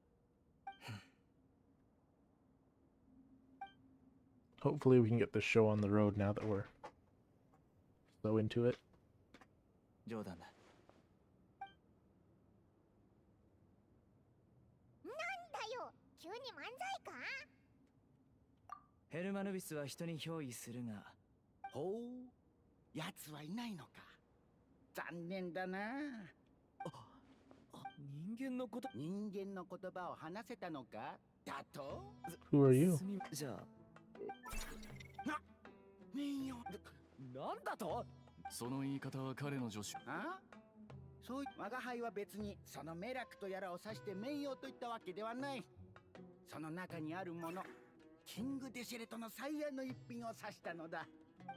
Hopefully we can get this show on the road now that we're so into it. 冗談だ。なんだよ、急に漫才か。ヘルマヌビスは人に憑依するが、ほう、奴はいないのか。残念だな。人間のこと。人間の言葉を話せたのかだと。 Who are you? じゃあ名誉。なんだと。その言い方は彼の助手。あ、そうい我が輩は別にそのメラクとやらを指して名誉といったわけではない。その中にあるもの、キングデシェレトの最愛の一品を指したのだ。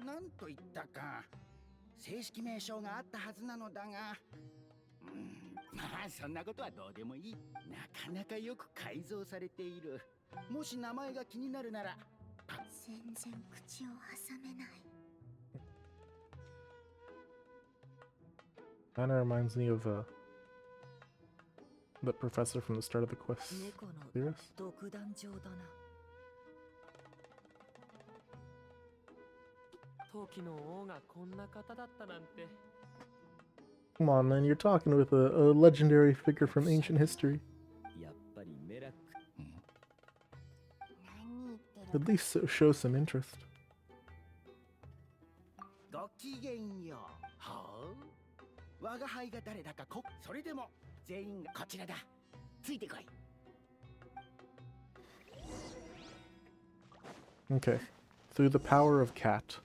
なんと言ったか正式名称があったはずなのだが、まあそんなことはどうでもいい。なかなかよく改造されている。もし名前が気になるなら。全然口を挟めない。 Kinda reminds me of that professor from the start of the quest 猫の series. 独壇場だな。時の王がこんな方だったなんて。 Come on, man, you're talking with a legendary figure from ancient history. やっぱりメラク。何言ってる。 At least show some interest. ごきげんよう。ほう。我が輩が誰だかそれでも全員がこちらだ。ついてこい。 Okay. Through the power of Cat.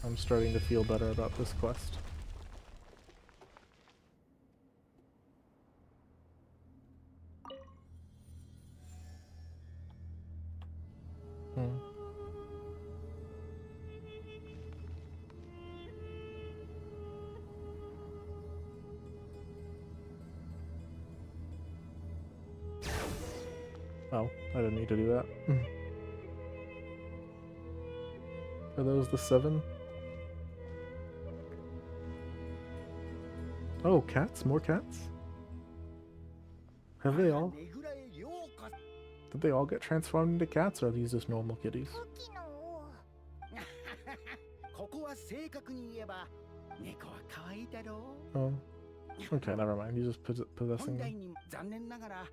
I'm starting to feel better about this quest. Oh, I didn't need to do that. Are those the 7? Oh, cats? More cats? Have they all? ねぐらへようこそ。 Did they all get transformed into cats, or are these just normal kitties? 時の王。ここは正確に言えば猫は可愛いだろう。 Oh. Okay, never mind. He's just possessing 本題 them. に残念ながら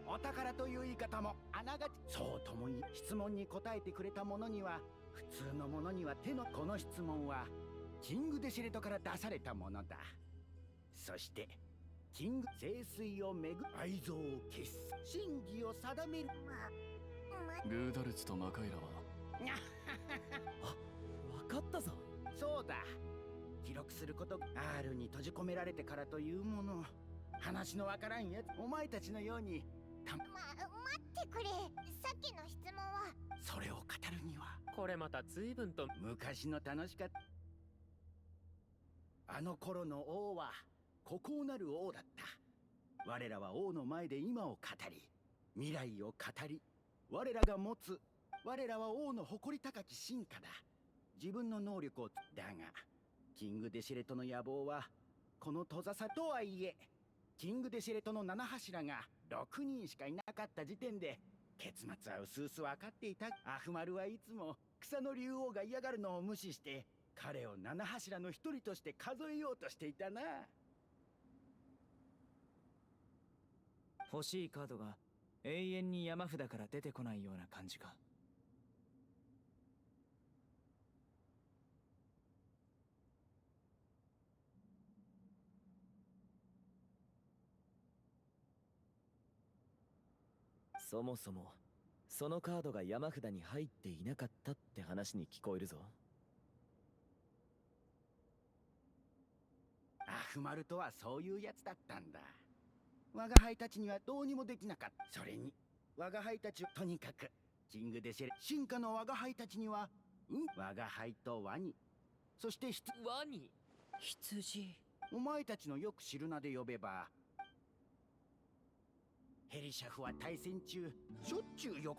お宝という言い方もあながちそうともに質問に答えてくれた者には普通の者には手のこの質問はキングデシェレトから出されたものだ。そしてキング聖水をめぐ愛憎を消す真偽を定める。グーダルツとマカイラはわかったぞ。そうだ。記録すること R に閉じ込められてからというもの。話のわからんやつお前たちのように待ってくれ。さっきの質問は。それを語るにはこれまた随分と昔の楽しかった。あの頃の王は孤高なる王だった。我らは王の前で今を語り未来を語り、我らが持つ我らは王の誇り高き進化だ。自分の能力をだがキングデシレトの野望はこの閉ざさとはいえキングデシレトの七柱が6人しかいなかった時点で結末はうすうす分かっていた。アフマルはいつも草の竜王が嫌がるのを無視して彼を七柱の一人として数えようとしていたな。欲しいカードが永遠に山札から出てこないような感じか。そもそもそのカードが山札に入っていなかったって話に聞こえるぞ。アフマルとはそういうやつだったんだ。我が輩たちにはどうにもできなかった。それに我が輩たちはとにかくキングデシェレ進化の我が輩たちには我が輩とワニ、そしてワニ羊。お前たちのよく知る名で呼べば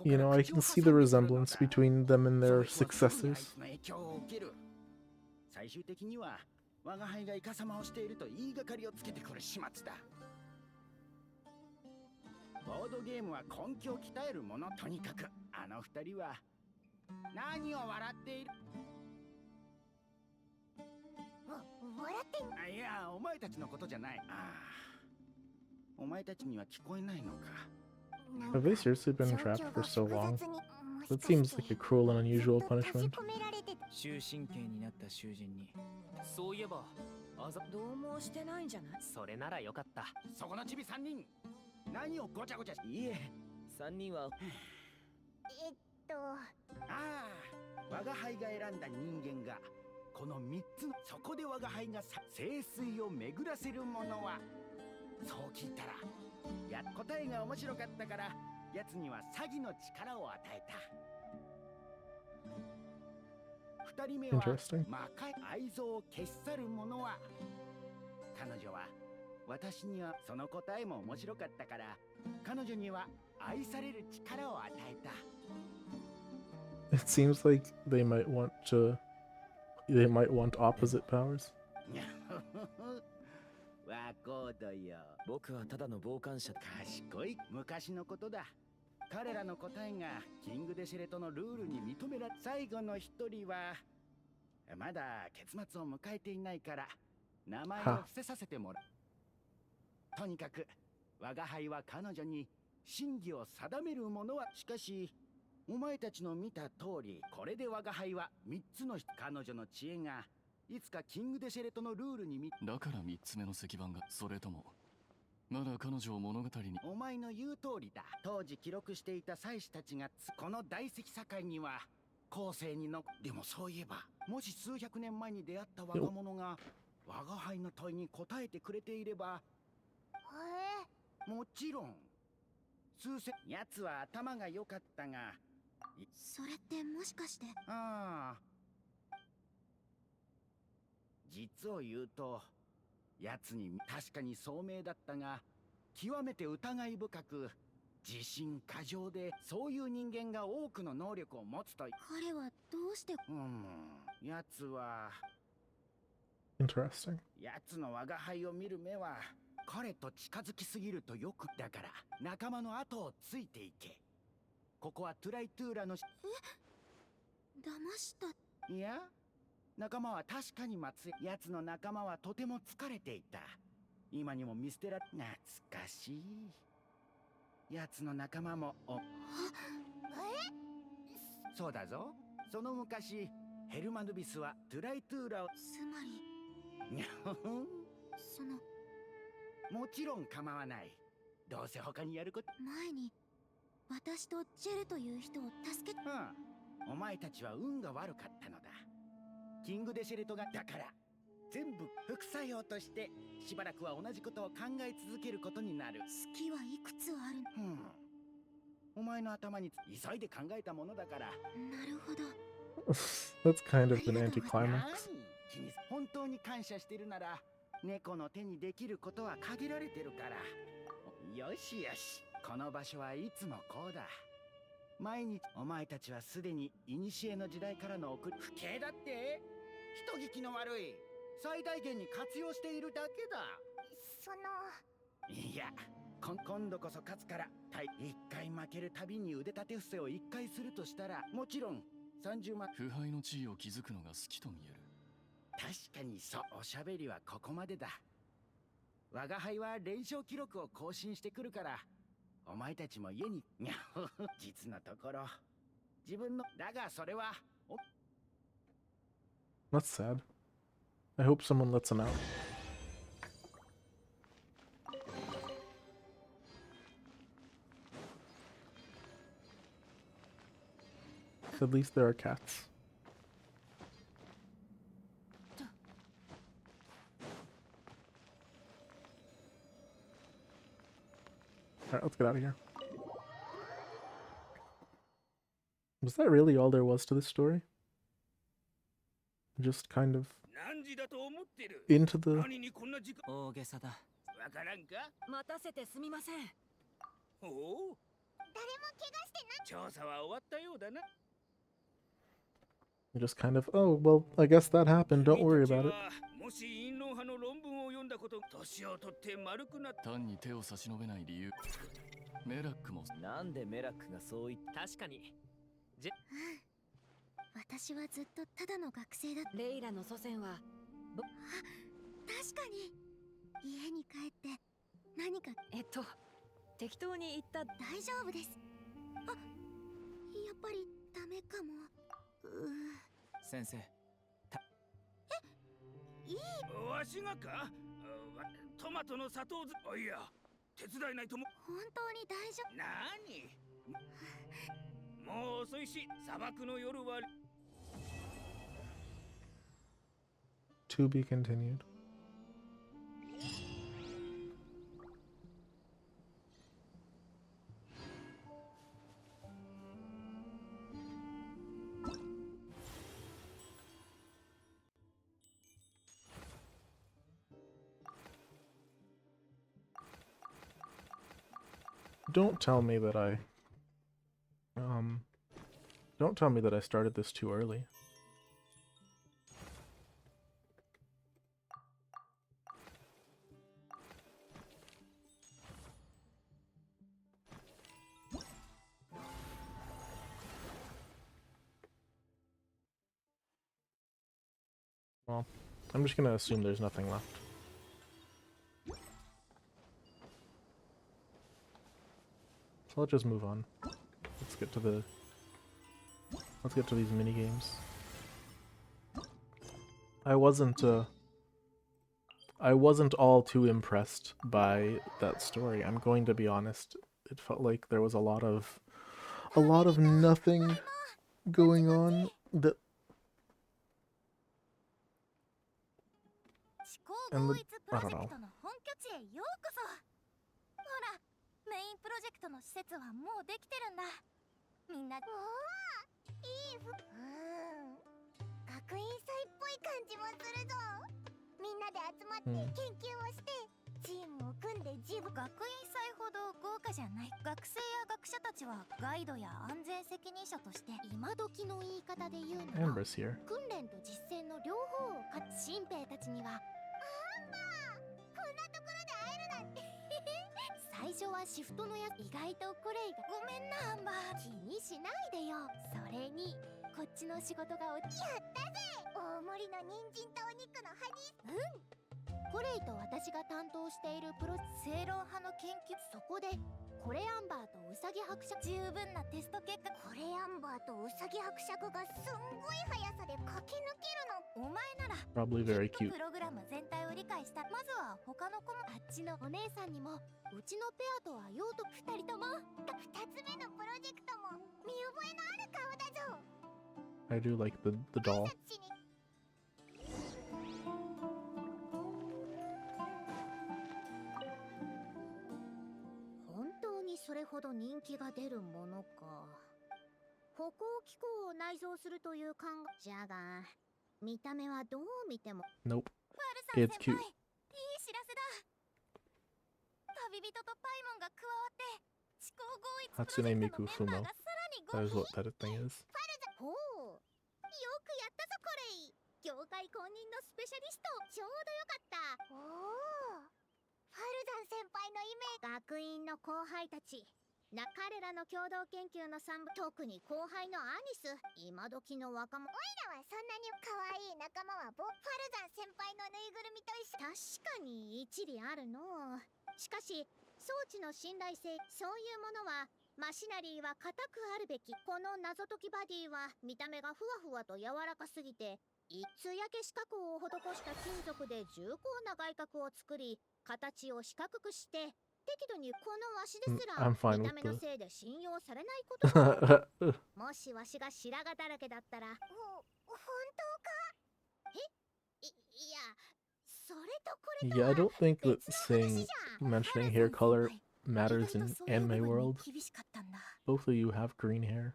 You know, I can see the resemblance between them and their successors. 最終的には我が輩がイカサマをしていると言いがかりをつけてくる始末だ。ボードゲームは根気を鍛えるもの。とにかくあの二人は何を笑っている。笑ってん。いや、お前たちのことじゃない。お前たちには聞こえないのか。 Have they seriously been trapped for so long? That seems like a cruel and unusual punishment. 終身刑になった囚人に。そういえばどうもしてないんじゃない？それならよかった。そこのチビ3人、何をごちゃごちゃし。いえ、3人は我が輩が選んだ人間がこの3つの。そこで我が輩が聖水を巡らせるものは、そう聞いたら答えが面白かったから奴には詐欺の力を与えた。2人目は Interesting. 魔界愛憎を消し去るものは、彼女は私にはその答えも面白かったから彼女には愛される力を与えた。 It seems like they might want opposite powers. わこうどよ。僕はただの傍観者。賢い。昔のことだ。彼らの答えがキングデシェレトのルールに認められ、最後の一人はまだ結末を迎えていないから名前を伏せさせてもらう。とにかく我が輩は彼女に真偽を定めるものは、しかしお前たちの見た通り、これで我が輩は3つの彼女の知恵がいつかキングデシェレトのルールにだから3つ目の石板が。それともまだ彼女を物語に。お前の言う通りだ。当時記録していた祭司たちがこの大石境には後世にの。でもそういえば、もし数百年前に出会った若者が我が輩の問いに答えてくれていれば。もちろん数千。奴は頭が良かったが。それってもしかして。実を言うと奴に確かに聡明だったが、極めて疑い深く自信過剰で、そういう人間が多くの能力を持つと。彼はどうして。奴は。 Interesting. 奴の我が輩を見る目は、彼と近づきすぎるとよく。だから仲間の後をついていけ。ここはトゥライトゥーラの。騙した。いや、仲間は確かに奴の仲間はとても疲れていた。今にも見捨てら。懐かしい。奴の仲間も。そうだぞ。その昔ヘルマヌビスはトゥライトゥーラを。つまりその。もちろん構わない。どうせ他にやること。前に私とジェルという人を助け。お前たちは運が悪かったのだ。キングデシェレトが。だから全部副作用としてしばらくは同じことを考え続けることになる。月はいくつある。お前の頭に急いで考えたものだから。なるほど。That's kind of an anticlimax. 本当に感謝してるなら、猫の手にできることは限られてるから。よしよし、この場所はいつもこうだ。毎日お前たちはすでに古の時代からの不敬だって。人聞きの悪い。最大限に活用しているだけだ。いや、今度こそ勝つから。1回負けるたびに腕立て伏せを1回するとしたら、もちろん30万。腐敗の地位を築くのが好きと見える。確かにそう。おしゃべりはここまでだ。我が輩は連勝記録を更新してくるから、お前たちも家に。実のところ自分の。だがそれは。 That's sad. I hope someone lets him out. At least there are cats. Alright, let's get out of here. Was that really all there was to this story? Just kind of into the... 大げさだ。わからんか。待たせてすみません。おお、調査は終わったようだな。 You're just kind of, oh, well, I guess that happened. Don't worry about it. もし陰謀派の論文を読んだこと、年を取って丸くなった。単に手を差し伸べない理由。メラックもなんでメラックがそう言っ確かに。私はずっとただの学生だ。レイラの祖先は確かに家に帰って何か適当に言った。大丈夫です。あ、やっぱりダメかも。先生、わしがか、トマトの砂糖ず、いや、手伝えないとも。本当に大丈夫。もう遅いし、砂漠の夜は。To be continued. Don't tell me that don't tell me that I started this too early. Well, I'm just gonna assume there's nothing left. So let's just move on. Let's get to these mini games. I wasn't all too impressed by that story. I'm going to be honest. It felt like there was a lot of nothing going on that. And I don't know. メインプロジェクトの施設はもうできてるんだ。みんな、おお、いい学院祭っぽい感じもするぞ。みんなで集まって研究をして、チームを組んで学院祭ほど豪華じゃない。学生や学者たちはガイドや安全責任者として、今時の言い方で言うなら、訓練と実践の両方を新兵たちには、アンバー、こんなところで会えるなんて。最初はシフトのやつ、意外とこれがごめんなアンバー、気にしないでよ。それにこっちの仕事がやったぜ。大盛りの人参とお肉のハニー。コレイと私が担当している正論派の研究。そこでコレアンバーとウサギ伯爵、十分なテスト結果。コレアンバーとウサギ伯爵がすんごい速さで駆け抜けるの。お前なら Probably very cute. プログラム全体を理解した。まずは他の子も、あっちのお姉さんにもうちのペアとは用途。二人とも二つ目のプロジェクトも見覚えのある顔だぞ。 I do like the doll. 本当にそれほど人気が出るものか。歩行機構を内蔵するという考えじゃが、見た目はどう見ても。 Nope. ファル It's さん cute. 先輩、いい知らせだ。旅人とパイモンが加わって思考合一プロジェクトのメンバーがさらに5 That is 人。 what that thing is. ほう、よくやったぞコレイ。業界公認のスペシャリスト、ちょうどよかった。おお、ファルダン先輩のイメージ。学院の後輩たち彼らの共同研究の3部、特に後輩のアニス、今時の若者。おいらはそんなに可愛い仲間はファルダン先輩のぬいぐるみと一緒。確かに一理あるの。しかし装置の信頼性、そういうものはマシナリーは固くあるべき。この謎解きバディは見た目がふわふわと柔らかすぎて、艶消し加工を施した金属で重厚な外角を作り、形を四角くして適度に、このわしですら見た目のせいで信用されないことがある。もしわしが白髪だらけだったら。本当か？いや、それとこれとは Yeah, I don't think that 別の話じゃ。 mentioning hair color matters in anime world. Both of you have green hair.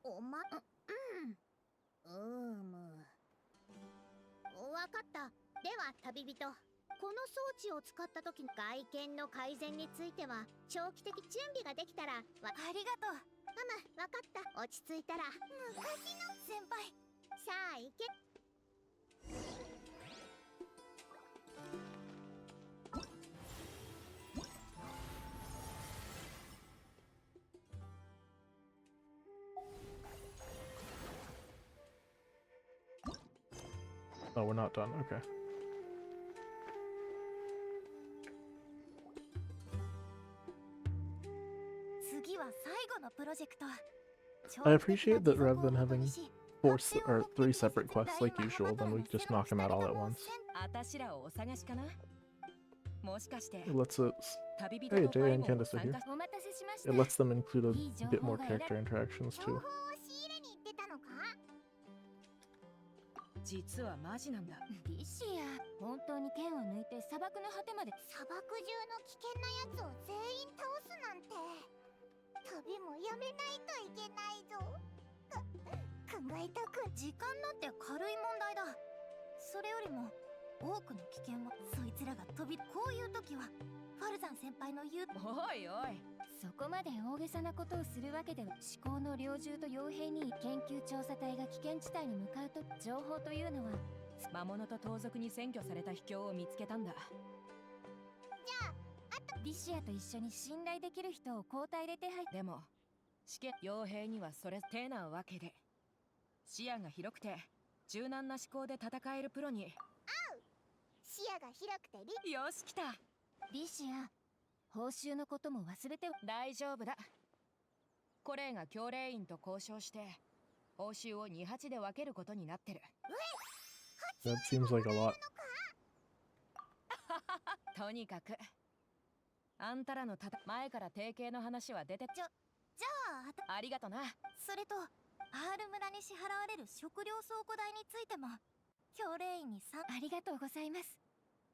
おま、わかった。では旅人、この装置を使った時の外見の改善については長期的準備ができたらありがとう。ママ、わかった。落ち着いたら昔の先輩。さあ行け。Oh, we're not done. Okay. 次は最後のプロジェクト。 I appreciate that rather than having or 3 separate quests like usual, then we just knock them out all at once. 私らをお探しかな。もしかして It lets us. 旅人 Hey, の Jay 会 and も Candace are 参 here. 加。お待たせしました。 It lets them include a bit more character interactions 情 too. 報を仕入れに行ってたのか。実はマジなんだ。リシア、本当に剣を抜いて砂漠の果てまで。砂漠中の危険なやつを全員倒すなんて。旅もやめないといけないぞ。考えたく。時間なんて軽い問題だ。それよりも多くの危険はそいつらが飛び。こういう時はファルザン先輩の言う。おいおい、そこまで大げさなことをするわけでは。思考の猟銃と傭兵に研究調査隊が危険地帯に向かうと。情報というのは魔物と盗賊に占拠された秘境を見つけたんだ。リシアと一緒に信頼できる人を交代で手配。でも試験傭兵にはそれ手なわけで、視野が広くて柔軟な思考で戦えるプロに。視野が広くてよし来た。リシア、報酬のことも忘れて。大丈夫だ。コレイが教令員と交渉して報酬を2鉢で分けることになってる。 That seems like a lot. とにかくあんたらの前から提携の話は出て。じゃあありがとな。それと R 村に支払われる食料倉庫代についても教令員にありがとうございます。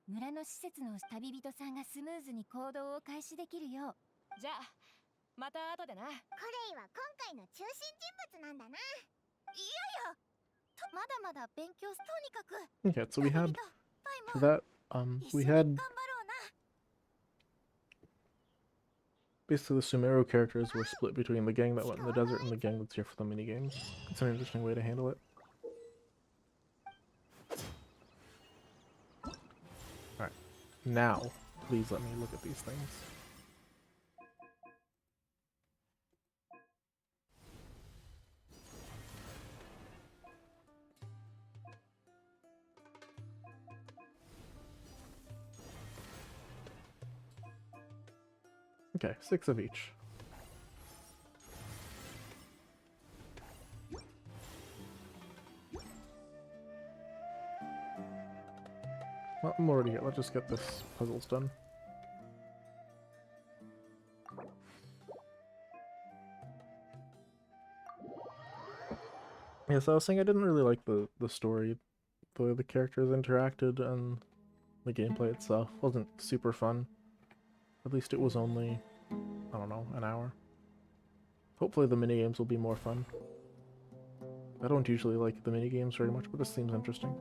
村の施設の旅人さんがスムーズに行動を開始できるよう。じゃあまた後でな。コレイは今回の中心人物なんだな。いやいや、まだまだ勉強。とにかく Okay, so we had パイ for も that we 一緒に had 頑張ろうな。 basically the Sumeru characters were split between the gang that went in the desert and the gang that's here for the mini games. It's an interesting way to handle it. Alright, now please let me look at these things. Okay, 6 of each. Well, I'm already here. Let's just get this puzzles done. Yeah, so I was saying I didn't really like the story, the way the characters interacted, and the gameplay itself wasn't super fun. At least it was only, I don't know, an hour. Hopefully the minigames will be more fun. I don't usually like the minigames very much, but this seems interesting.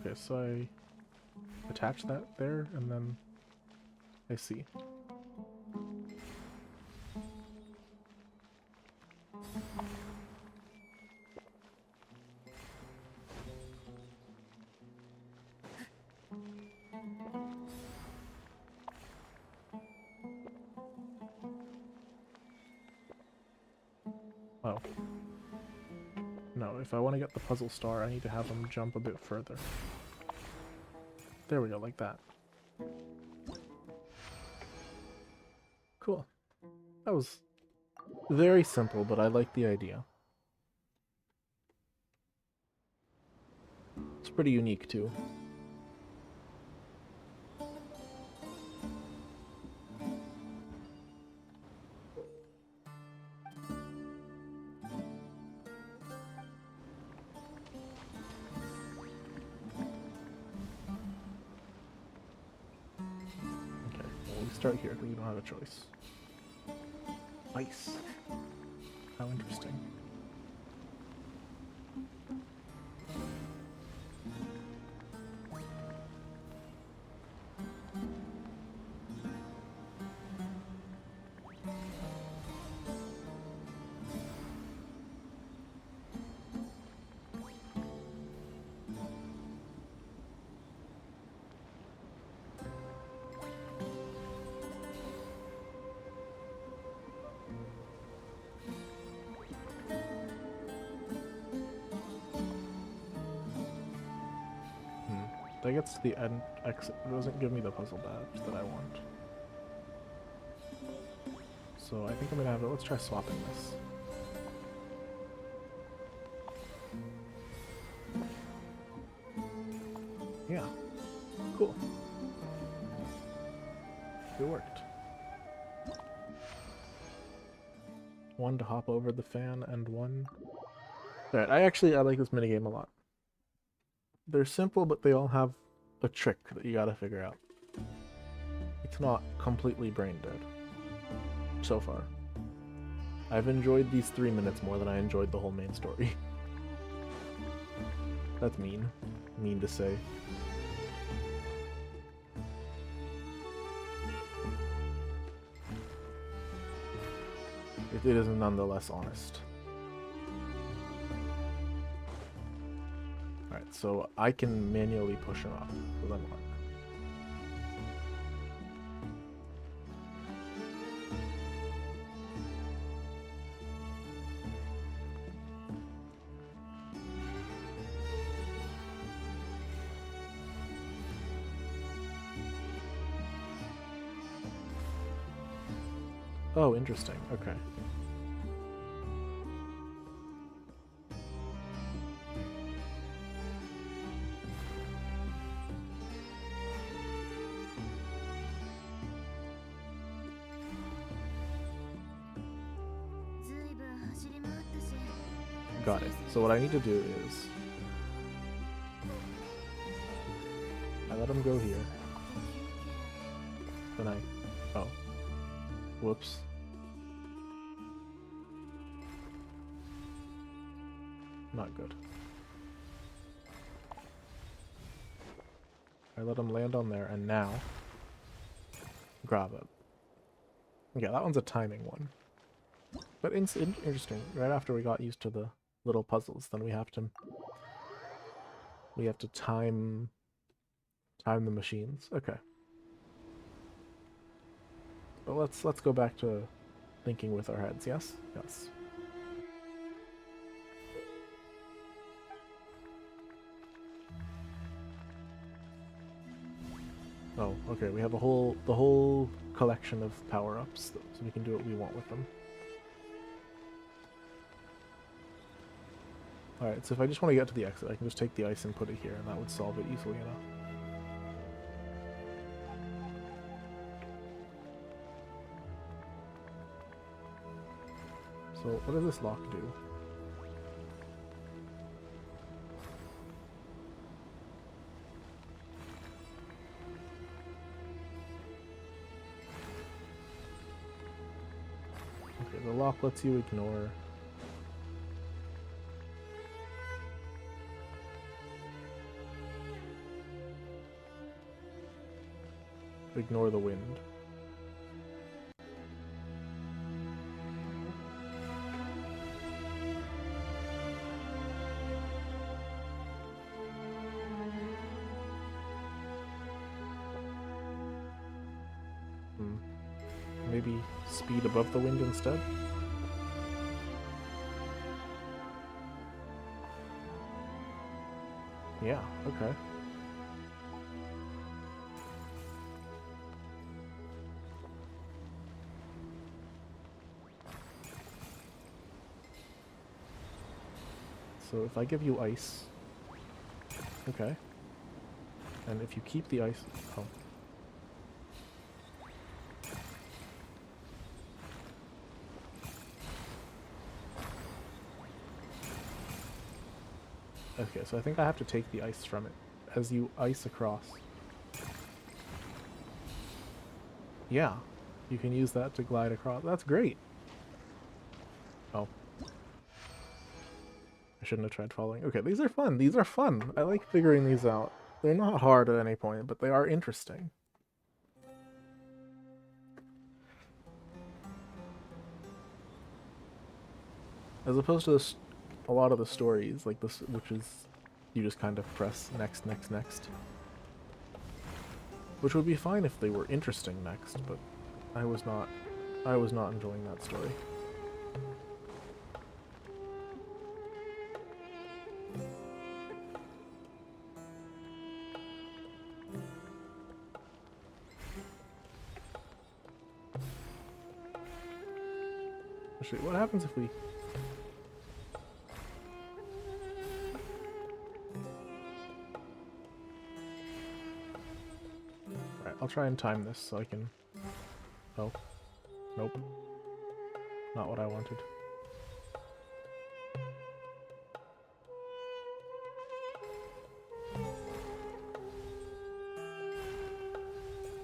Okay, so I attach that there, and then I see. Oh. No, if I want to get the puzzle star, I need to have them jump a bit further. There we go, like that. Cool. That was very simple, but I like the idea. pretty unique too. Okay, well, we start here because we don't have a choice. Ice. How interesting. That gets to the end exit. It doesn't give me the puzzle badge that I want. So I think I'm gonna have it. Let's try swapping this. Yeah. Cool. It worked. One to hop over the fan and one... Alright, I like this minigame a lot. They're simple, but they all have a trick that you gotta figure out. It's not completely brain dead. So far. I've enjoyed these 3 minutes more than I enjoyed the whole main story. That's mean. Mean to say. It is nonetheless honest. Alright, so I can manually push him up. So then what? Oh, interesting. Okay. Got it. So what I need to do is I let him go here. Then I... Oh. Whoops. Not good. I let him land on there, and now grab it. Yeah, that one's a timing one. But interesting. Right after we got used to the little puzzles, then we have to time the machines. Okay. But let's go back to thinking with our heads. Yes? Yes. Oh, okay. We have the whole collection of power-ups, so we can do what we want with them. Alright, so if I just want to get to the exit, I can just take the ice and put it here, and that would solve it easily enough. So, what does this lock do? Okay, the lock lets you ignore... ignore the wind. Maybe speed above the wind instead? Yeah, okay. So if I give you ice, Okay. And if you keep the ice... Oh. Okay, so I think I have to take the ice from it. As you ice across. Yeah. You can use that to glide across. That's great! Oh. I shouldn't have tried following. Okay, these are fun. These are fun. I like figuring these out. They're not hard at any point, but they are interesting. As opposed to this, a lot of the stories, like this, which is you just kind of press next, next, next. Which would be fine if they were interesting next, but I was not enjoying that story. Actually, what happens if we... Alright, I'll try and time this so I can... Oh. Nope. Not what I wanted.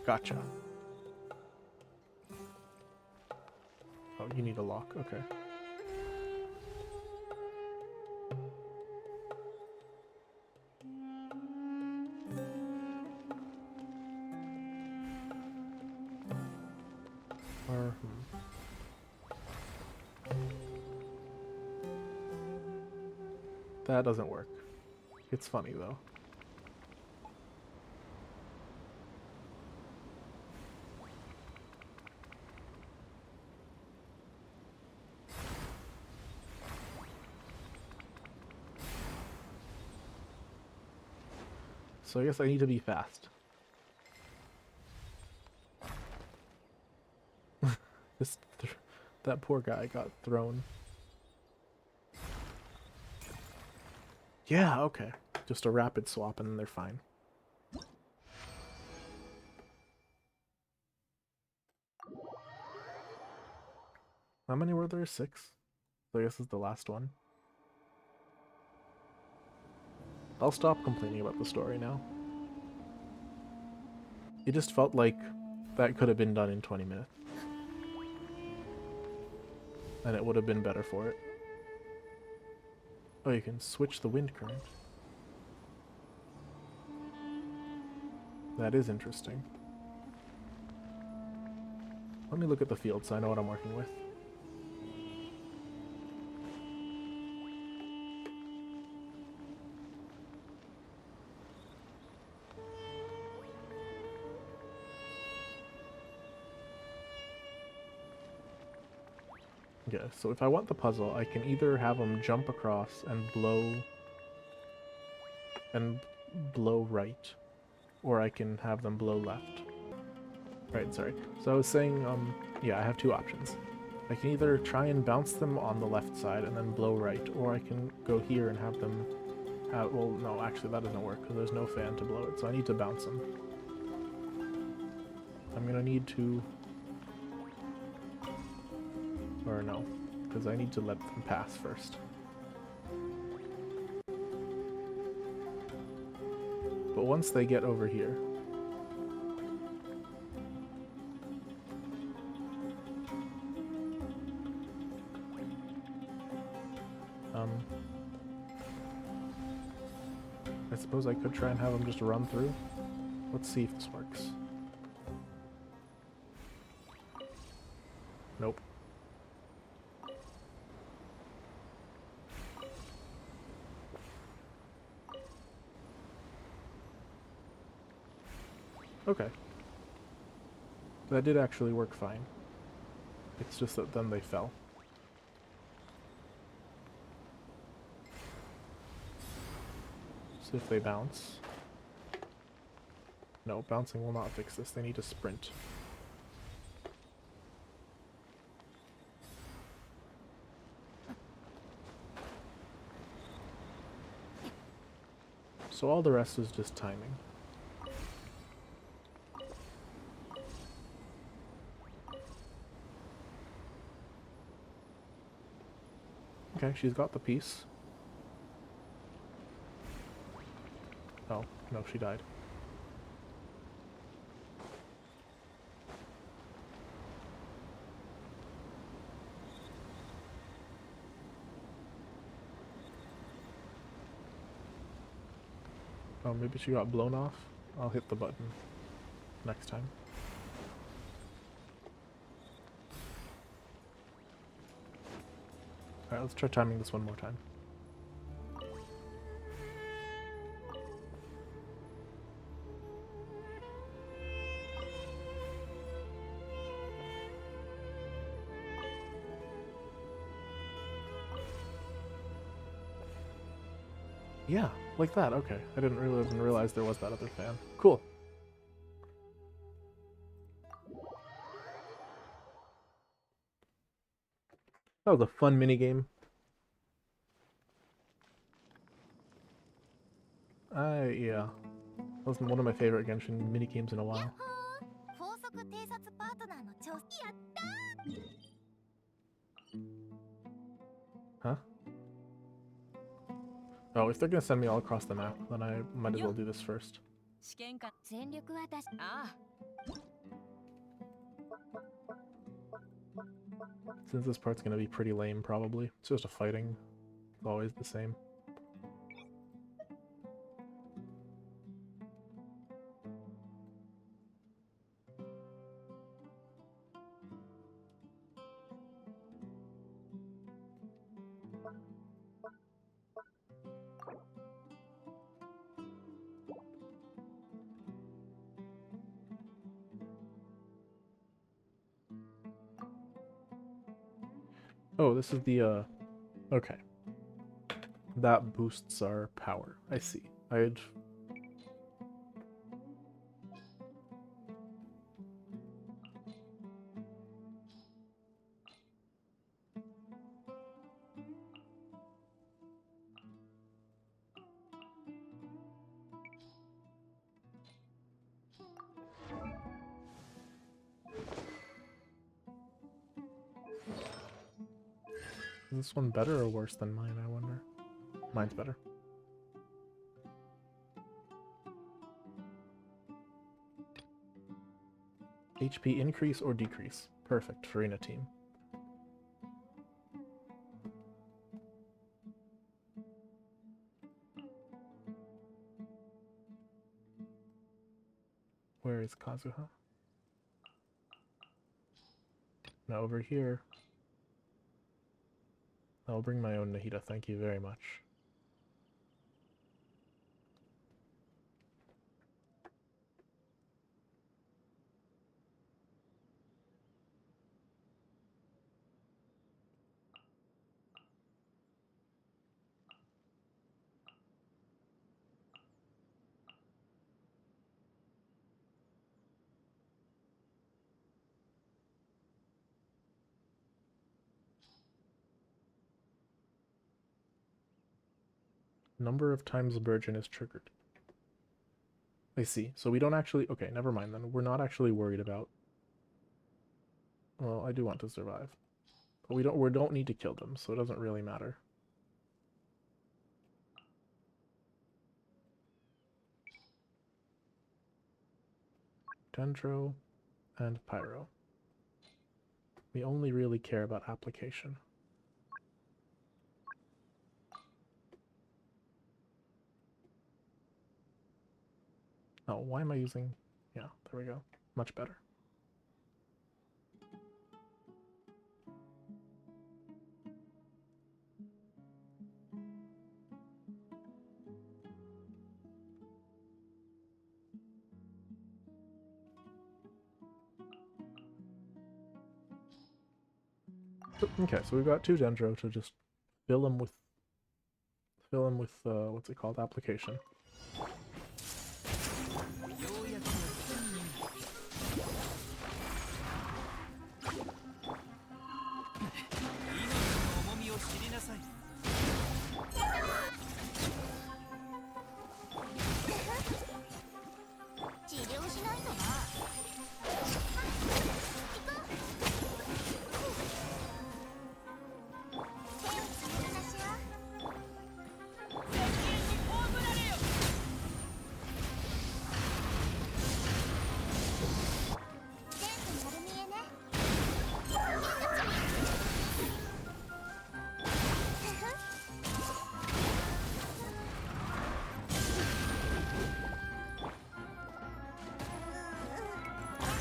Gotcha. Oh, you need a lock. Okay. Or, That doesn't work. It's funny, though. So I guess I need to be fast. That poor guy got thrown. Yeah, okay. Just a rapid swap and then they're fine. How many were there? 6? So I guess this is the last one. I'll stop complaining about the story now. It just felt like that could have been done in 20 minutes. And it would have been better for it. Oh, you can switch the wind current. That is interesting. Let me look at the field so I know what I'm working with. Yeah, so if I want the puzzle, I can either have them jump across and blow right, or I can have them blow left. Right, sorry. So I was saying, yeah, I have 2 options. I can either try and bounce them on the left side and then blow right, or I can go here and have them... well, no, actually that doesn't work because there's no fan to blow it, so I need to bounce them. I'm gonna need to... Or no, because I need to let them pass first. But once they get over here... I suppose I could try and have them just run through. Let's see if this works. Nope. Okay. That did actually work fine. It's just that then they fell. So if they bounce... No, bouncing will not fix this. They need to sprint. so all the rest is just timing. Okay, she's got the piece. Oh, no, she died. Oh, maybe she got blown off? I'll hit the button next time. Alright, let's try timing this one more time. Yeah, like that, okay. I didn't even realize there was that other fan. Cool. That was a fun minigame. Yeah. That was one of my favorite Genshin minigames in a while. 高速偵察パートナーの調査やった Huh? Oh, if they're gonna send me all across the map, then I might as well do this first. 試験官全力は出しああ Since this part's gonna be pretty lame, probably. It's just a fighting. It's always the same. Oh, this is the, okay. That boosts our power. I see. I'd... Is this one better or worse than mine, I wonder? Mine's better. HP increase or decrease? Perfect for in a team. Where is Kazuha? Now over here. I'll bring my own Nahida, thank you very much. Number of times a Virgin is triggered. I see. So we don't actually... Okay, never mind then. We're not actually worried about... Well, I do want to survive. But we don't need to kill them, so it doesn't really matter. Dendro and Pyro. We only really care about application. Oh, why am I using... Yeah, there we go. Much better. Okay, so we've got 2 Dendro to just fill them with what's it called? Application.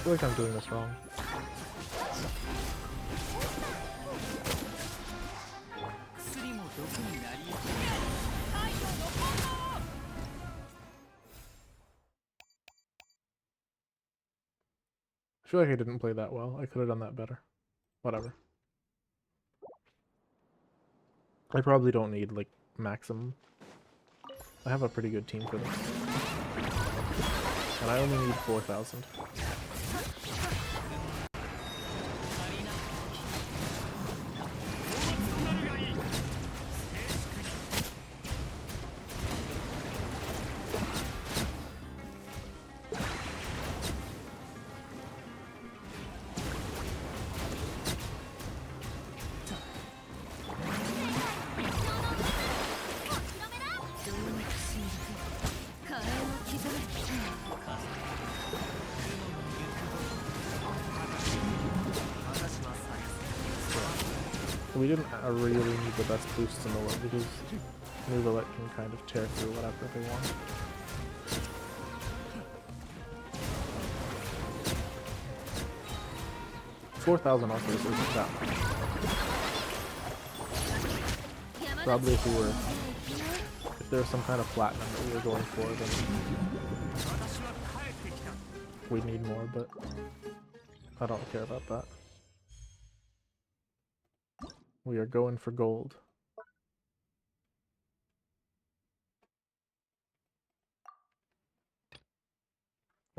feel like I'm doing this wrong. I feel like I didn't play that well. I could have done that better. Whatever. I probably don't need, like, maximum. I have a pretty good team for this. And I only need 4,000. We didn't really need the best boosts in the world because Nuvalet can kind of tear through whatever they want. $4,000 offers isn't that much. Probably if there was some kind of platinum that we were going for, then we'd need more, but I don't care about that. We are going for gold.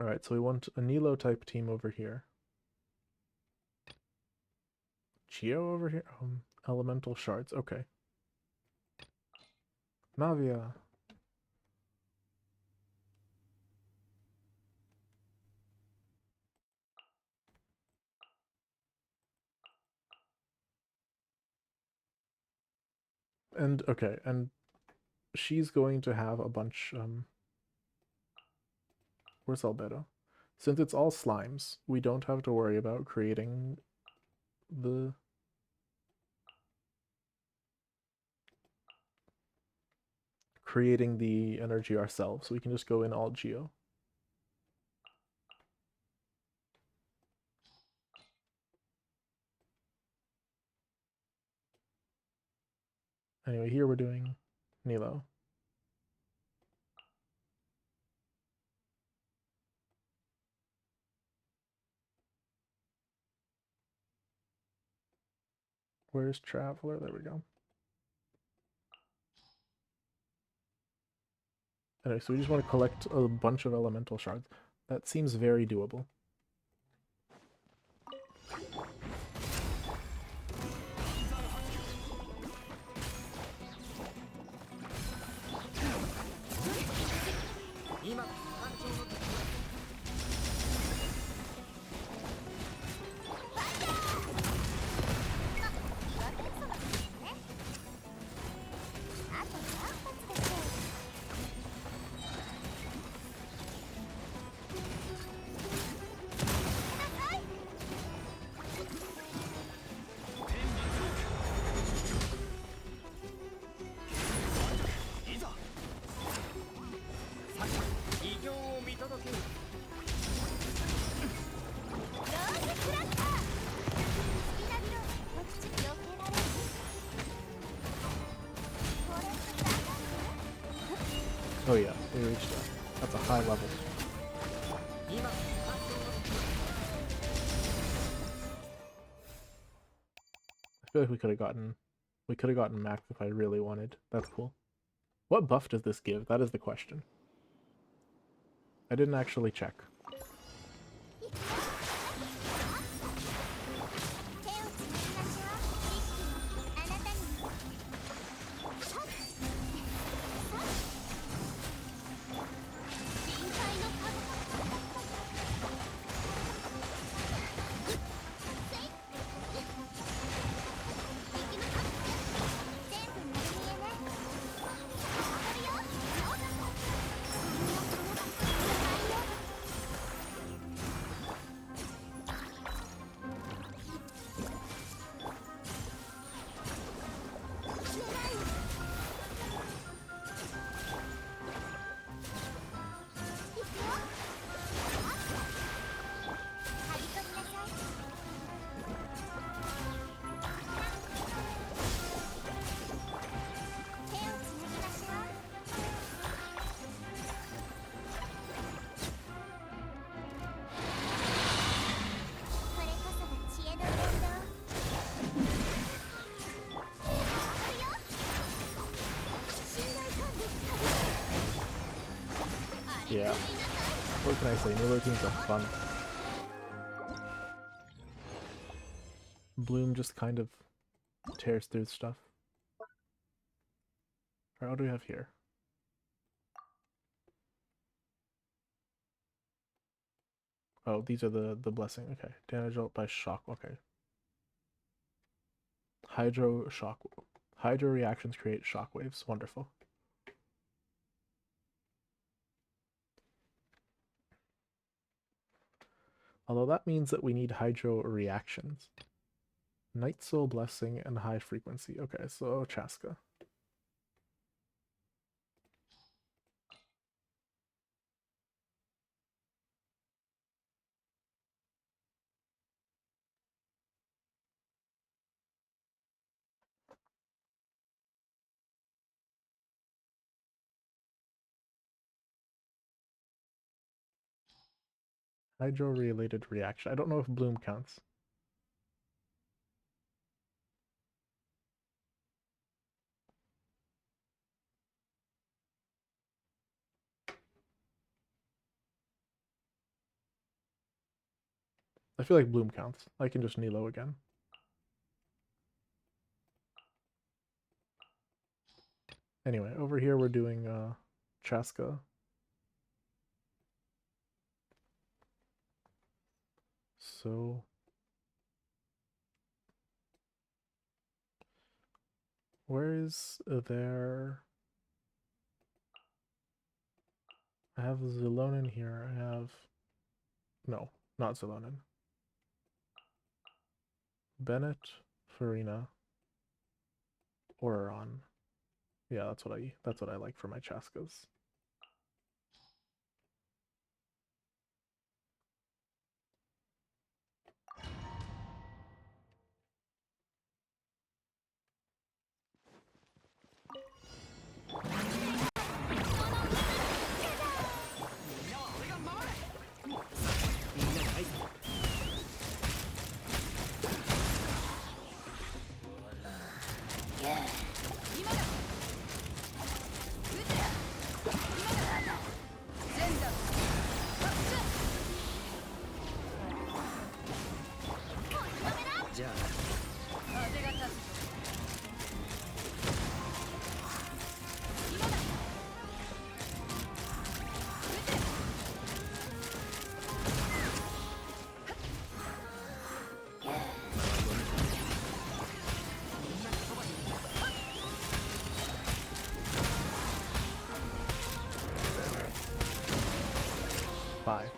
Alright, so we want a Nilo type team over here. Geo over here? Elemental shards, okay. Navia. And, okay, and she's going to have a bunch, where's Albedo? Since it's all slimes, we don't have to worry about creating the... energy ourselves, so we can just go in all Geo. Anyway, here we're doing Nilo. Where's Traveler? There we go. Anyway, so we just want to collect a bunch of elemental shards. That seems very doable. Oh yeah, we reached that. That's a high level. I feel like we could have gotten Max if I really wanted. That's cool. What buff does this give? That is the question. I didn't actually check. Yeah. What can I say? New routines are fun. Bloom just kind of tears through stuff. Alright, what do we have here? Oh, these are the blessing. Okay. Damage dealt by shock. Okay. Hydro reactions create shockwaves. Wonderful. Although that means that we need hydro reactions. Night Soul Blessing and high frequency. Okay, so Chaska. Hydro related reaction. I don't know if Bloom counts. I feel like Bloom counts. I can just Nilo again. Anyway, over here we're doing Chaska. So where is there? I have Zelonin here. I have no, not Zelonin. Bennett, Farina, Oreron. Yeah, that's what I like for my Chaskas.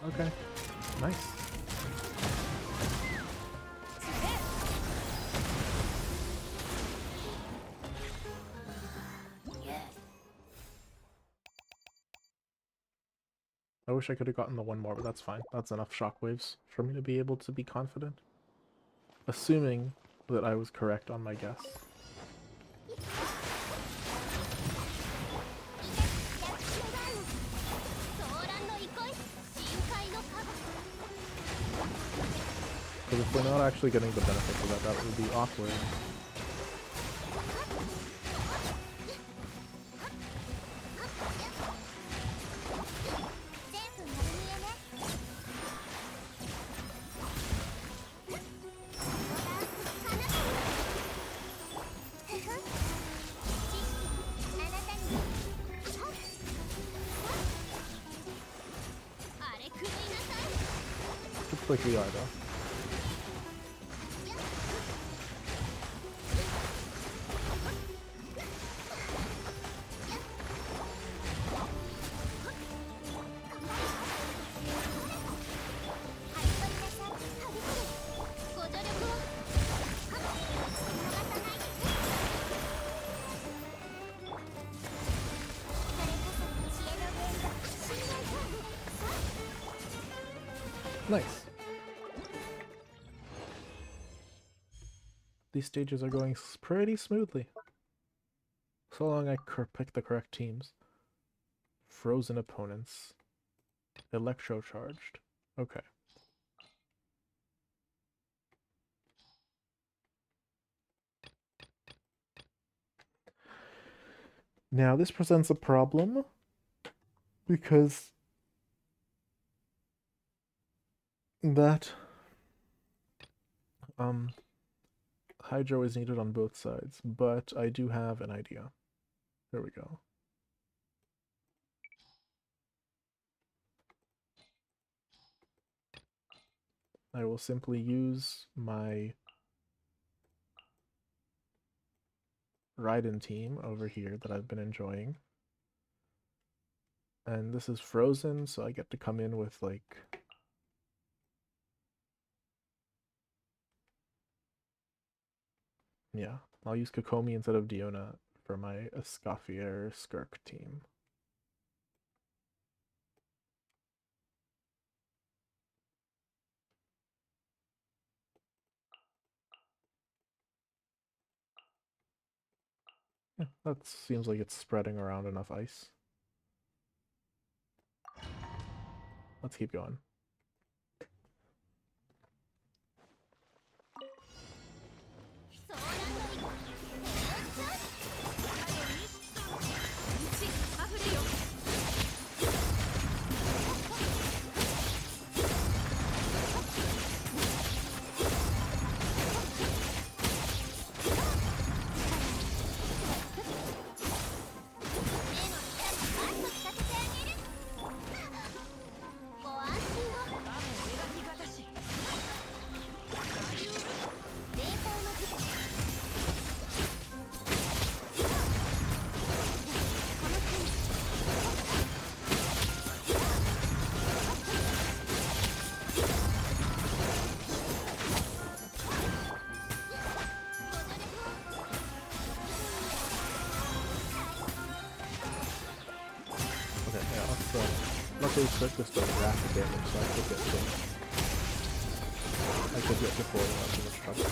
Okay, nice. I wish I could have gotten the one more, but that's fine. That's enough shockwaves for me to be able to be confident. Assuming that I was correct on my guess. Because if we're not actually getting the benefits of that, that would be awkward. Looks like we are, though. Nice. These stages are going pretty smoothly. So long I pick the correct teams. Frozen opponents. Electro charged. Okay. Now this presents a problem because that hydro is needed on both sides, but I do have an idea. There we go. I will simply use my Raiden team over here that I've been enjoying. And this is frozen, so I get to come in with, like, yeah, I'll use Kokomi instead of Diona for my Escoffier Skirk team. Yeah, that seems like it's spreading around enough ice. Let's keep going. Luckily, Circus does rapid damage, so I could get to 4 without too much trouble.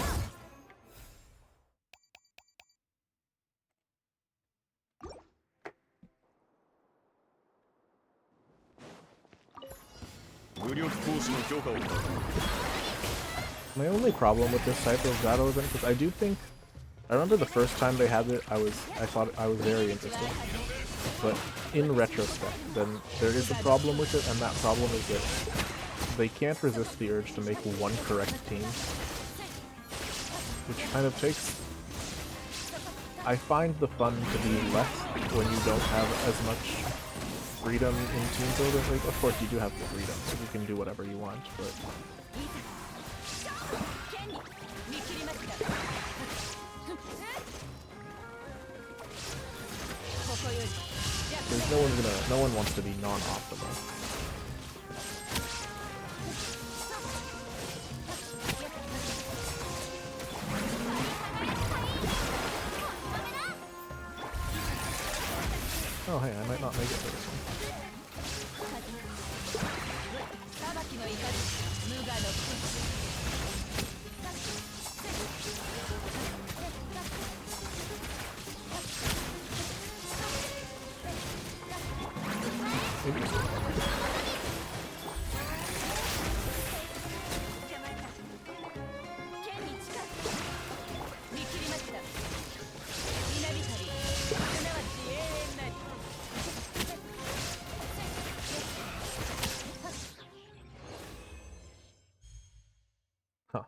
My only problem with this type of battle event, because I do think, I remember the first time they had it, I thought I was very interested. But in retrospect, then there is a problem with it, and that problem is that they can't resist the urge to make one correct team. Which kind of takes... I find the fun to be less when you don't have as much freedom in team building. Like, of course you do have the freedom, so you can do whatever you want, but... no one wants to be non-optimal. Oh hey, I might not make it for this one. Huh.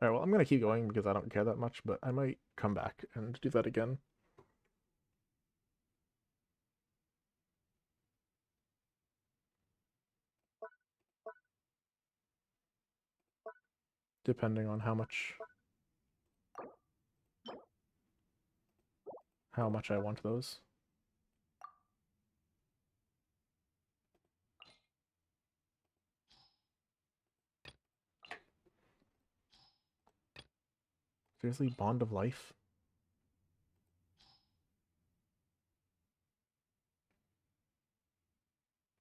Alright, well, I'm gonna keep going because I don't care that much, but I might come back and do that again. Depending on how much I want those. Seriously, Bond of Life?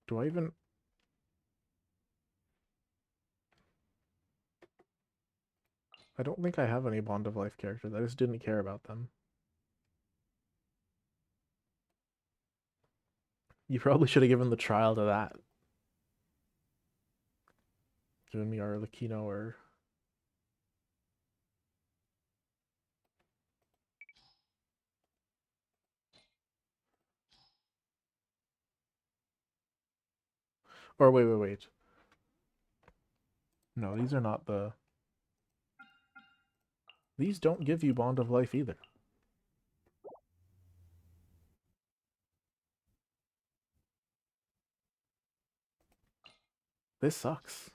Do I even... I don't think I have any Bond of Life characters. I just didn't care about them. You probably should have given the trial to that. Given me Arlecchino or Or wait. No, these are not the... These don't give you Bond of Life either. This sucks.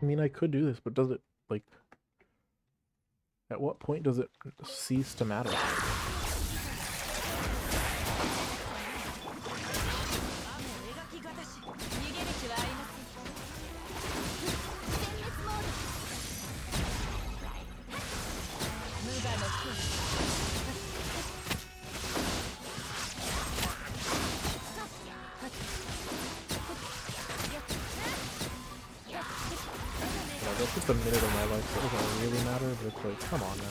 I mean, I could do this, but does it, like... At what point does it cease to matter? That's just a minute of my life, so it doesn't really matter, but it's like, come on now.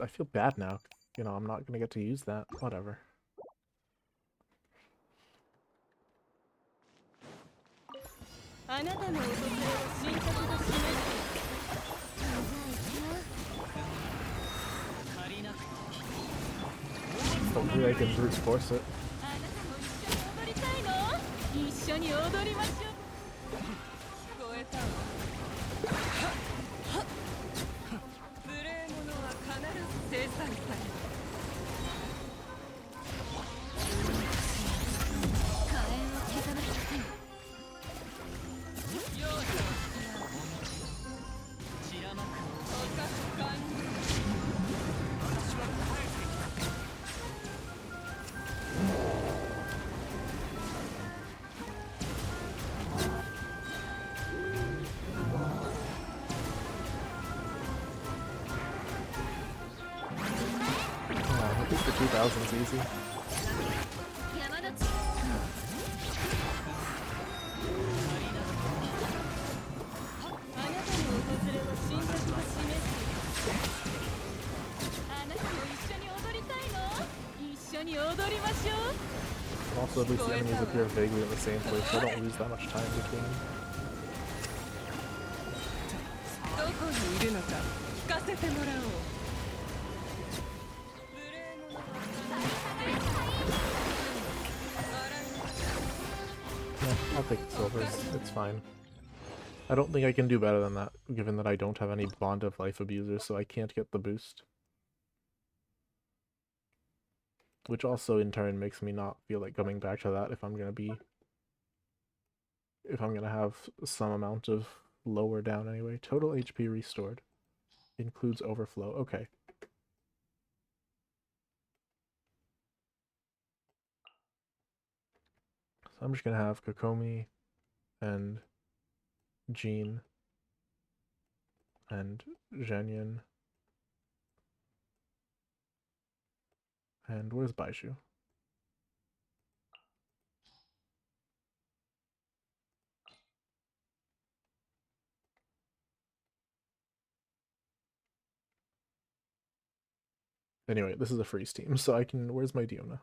I feel bad now. You know, I'm not gonna get to use that. Whatever. Hopefully I can brute force it. I think the 2000's easy. Also, at least the enemies appear vaguely in the same place, so I don't lose that much time between them. Yeah, I'll take the silver. It's fine. I don't think I can do better than that, given that I don't have any Bond of Life abusers, so I can't get the boost. Which also, in turn, makes me not feel like coming back to that if I'm gonna have some amount of lower down anyway. Total HP restored. Includes overflow. Okay. So I'm just gonna have Kokomi and Jean and Zhenyan. And where's Baishu? Anyway, this is a freeze team, so I can... Where's my Diona?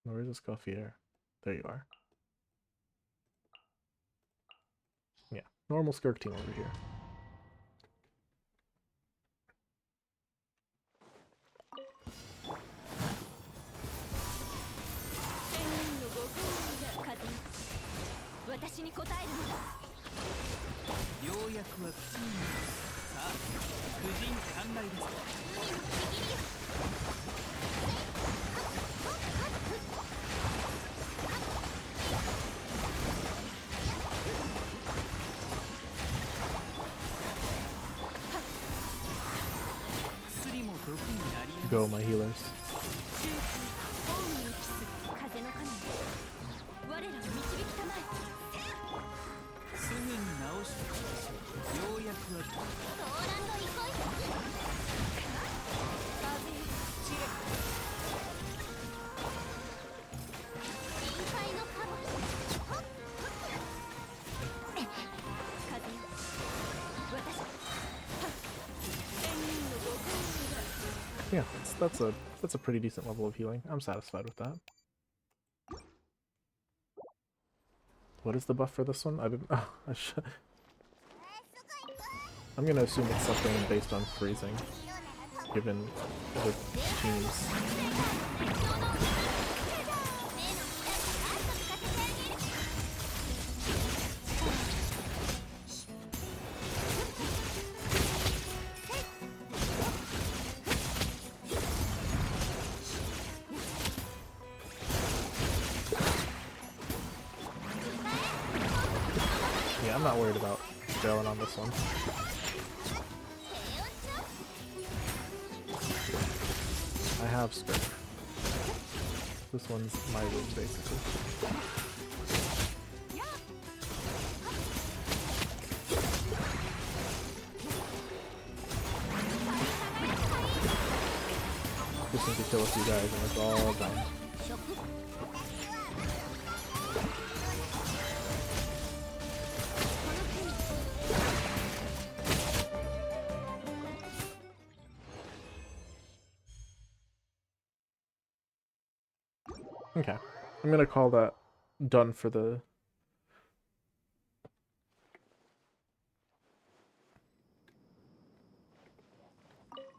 Where is this Gauffier? There you are. Normal Skirk team over here. Go, my healers. Yeah, that's a pretty decent level of healing. I'm satisfied with that. What is the buff for this one? I didn't. Oh, I'm gonna assume it's something based on freezing, given the teams. Yeah, I'm not worried about failing on this one. I have Skirt. This one's my room, basically. Just need to kill a few guys and it's all done. Okay, I'm gonna call that done for the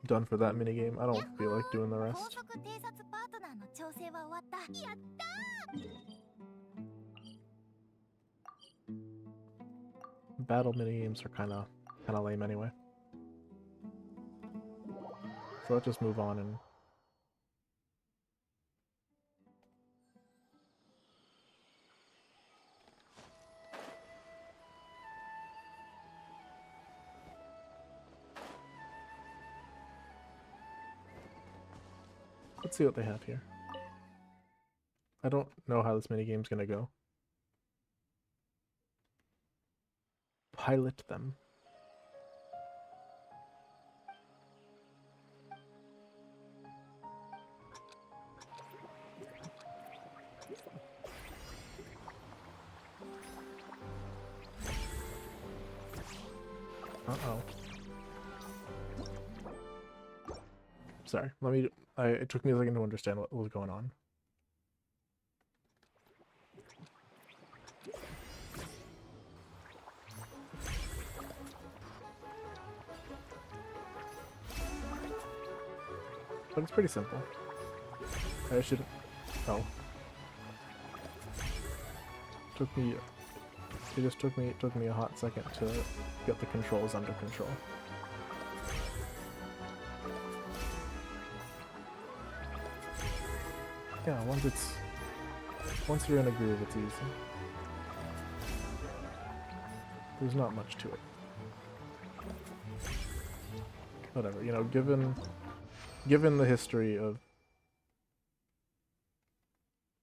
that minigame. I don't feel like doing the rest. Battle minigames are kind of lame anyway. So let's just move on and let's see what they have here. I don't know how this minigame's gonna go. Pilot them. Uh-oh. Sorry, it took me a second to understand what was going on. But it's pretty simple. I should... Oh. It took me a hot second to get the controls under control. Yeah, once you're in a groove, it's easy. There's not much to it. Whatever, you know, given the history of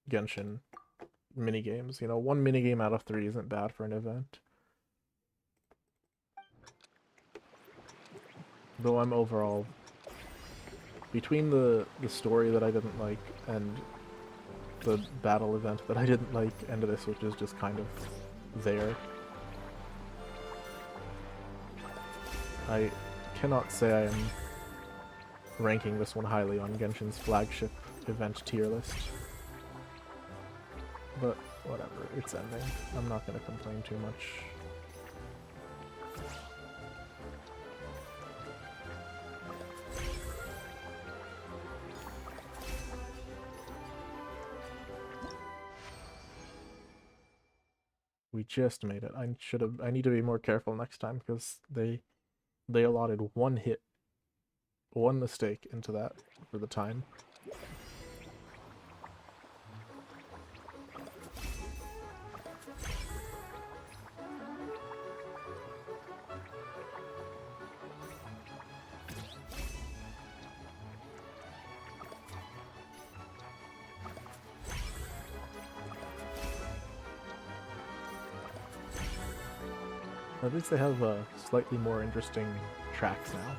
Genshin minigames, you know, one minigame out of 3 isn't bad for an event. Though I'm overall, between the story that I didn't like and the battle event that I didn't like, and this, which is just kind of there, I cannot say I am ranking this one highly on Genshin's flagship event tier list. But whatever, it's ending. I'm not going to complain too much. We just made it. I need to be more careful next time because they allotted one hit, one mistake into that for the time. At least they have slightly more interesting tracks now.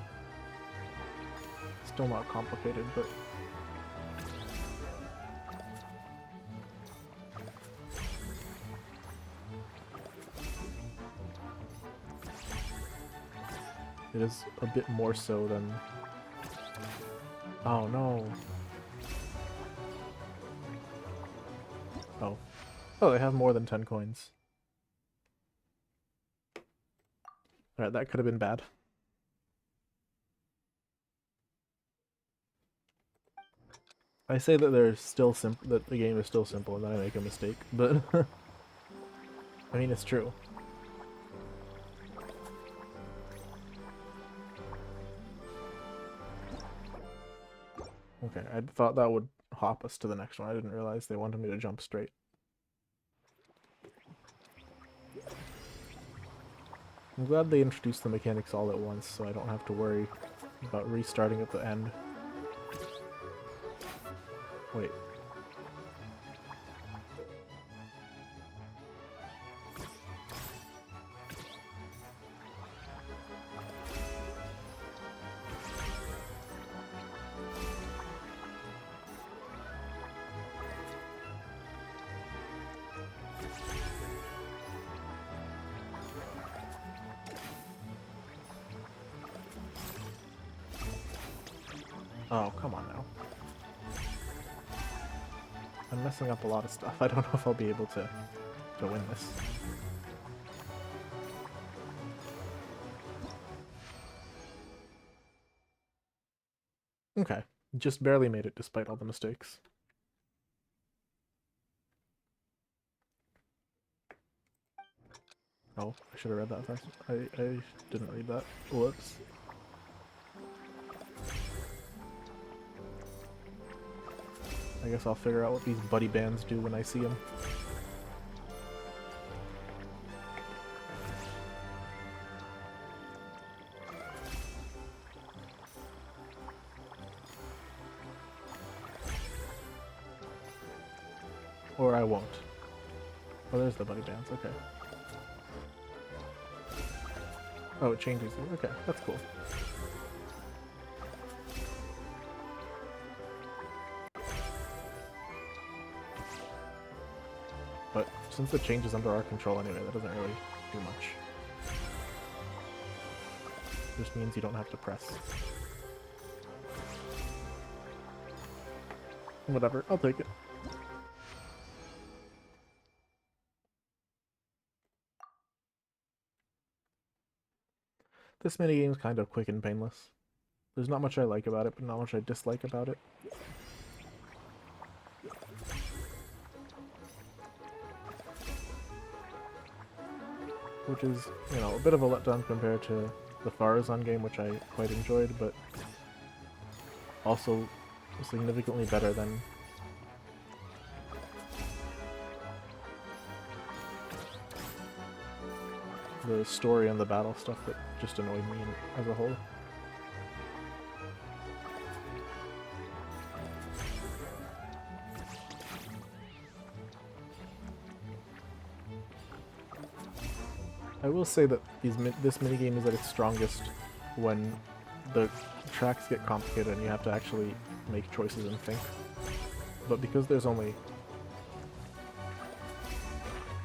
Still not complicated, but it is a bit more so than... Oh no. Oh. Oh, they have more than 10 coins. Alright, that could have been bad. I say that they're still that the game is still simple and then I make a mistake, but I mean it's true. Okay, I thought that would hop us to the next one. I didn't realize they wanted me to jump straight. I'm glad they introduced the mechanics all at once, so I don't have to worry about restarting at the end. Wait. Oh, come on now. I'm messing up a lot of stuff. I don't know if I'll be able to win this. Okay. Just barely made it despite all the mistakes. Oh, I should have read that first. I didn't read that. Whoops. I guess I'll figure out what these buddy bands do when I see them. Or I won't. Oh, there's the buddy bands, okay. Oh, it changes you. Okay, that's cool. But since it changes under our control anyway, that doesn't really do much. Just means you don't have to press. Whatever, I'll take it. This minigame's kind of quick and painless. There's not much I like about it, but not much I dislike about it. Which is, you know, a bit of a letdown compared to the Farazan game, which I quite enjoyed, but also significantly better than the story and the battle stuff that just annoyed me as a whole. I will say that this minigame is at its strongest when the tracks get complicated and you have to actually make choices and think. But because there's only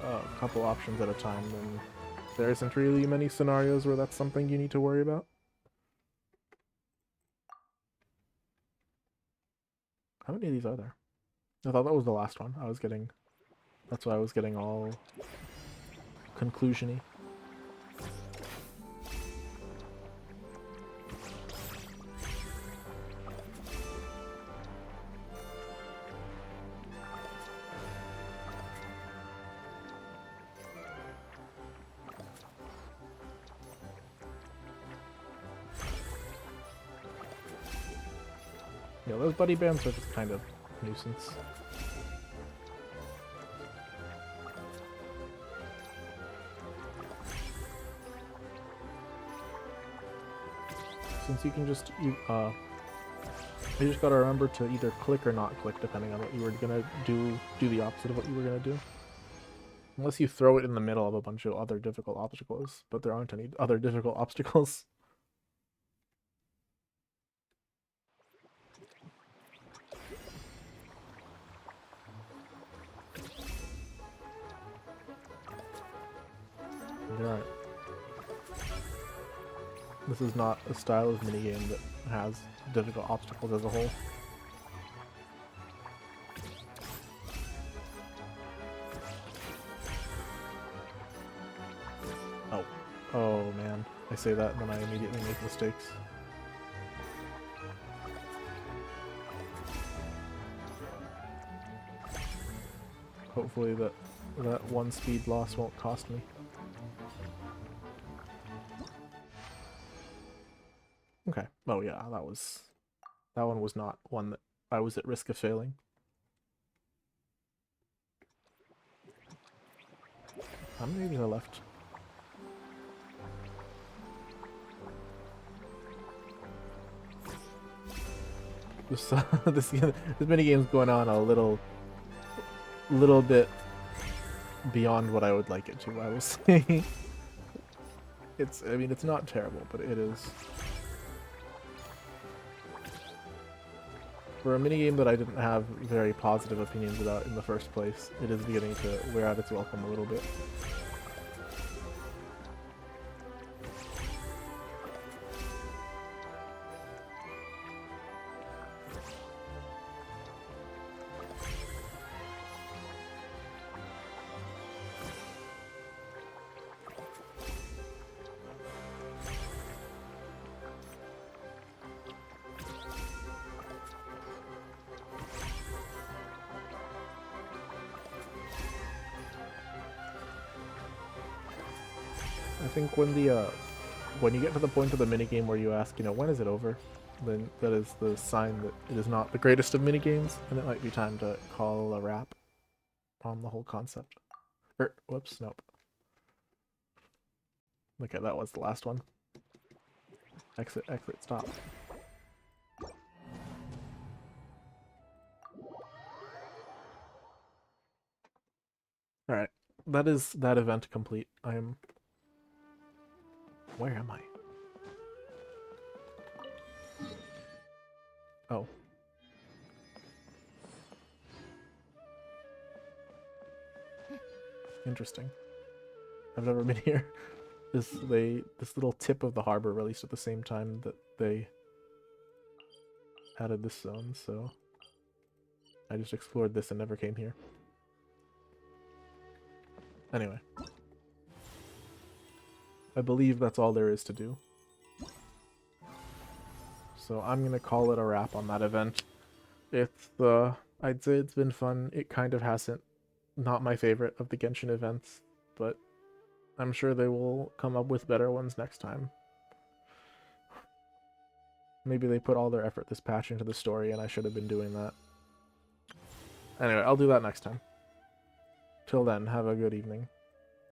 a couple options at a time, then there isn't really many scenarios where that's something you need to worry about. How many of these are there? I thought that was the last one. That's why I was getting all conclusion-y. Yeah, those buddy bands are just kind of nuisance. Since you can just you just gotta remember to either click or not click depending on what you were gonna do the opposite of what you were gonna do. Unless you throw it in the middle of a bunch of other difficult obstacles, but there aren't any other difficult obstacles. Alright. This is not a style of minigame that has difficult obstacles as a whole. Oh. Oh man. I say that and then I immediately make mistakes. Hopefully that one speed loss won't cost me. Okay. Oh yeah, that one was not one that I was at risk of failing. How many names are left? This this minigame's going on a little bit beyond what I would like it to, I will say. I mean, it's not terrible, but it is. For a minigame that I didn't have very positive opinions about in the first place, it is beginning to wear out its welcome a little bit. I think when you get to the point of the minigame where you ask, when is it over, then that is the sign that it is not the greatest of minigames, and it might be time to call a wrap on the whole concept. Whoops, nope. Okay, that was the last one. Exit, stop. Alright, that is that event complete. Where am I? Oh. Interesting. I've never been here. This little tip of the harbor released at the same time that they added this zone, so I just explored this and never came here. Anyway. I believe that's all there is to do. So I'm gonna call it a wrap on that event. I'd say it's been fun. It kind of hasn't. Not my favorite of the Genshin events, but I'm sure they will come up with better ones next time. Maybe they put all their effort this patch into the story and I should have been doing that. Anyway, I'll do that next time. Till then, have a good evening.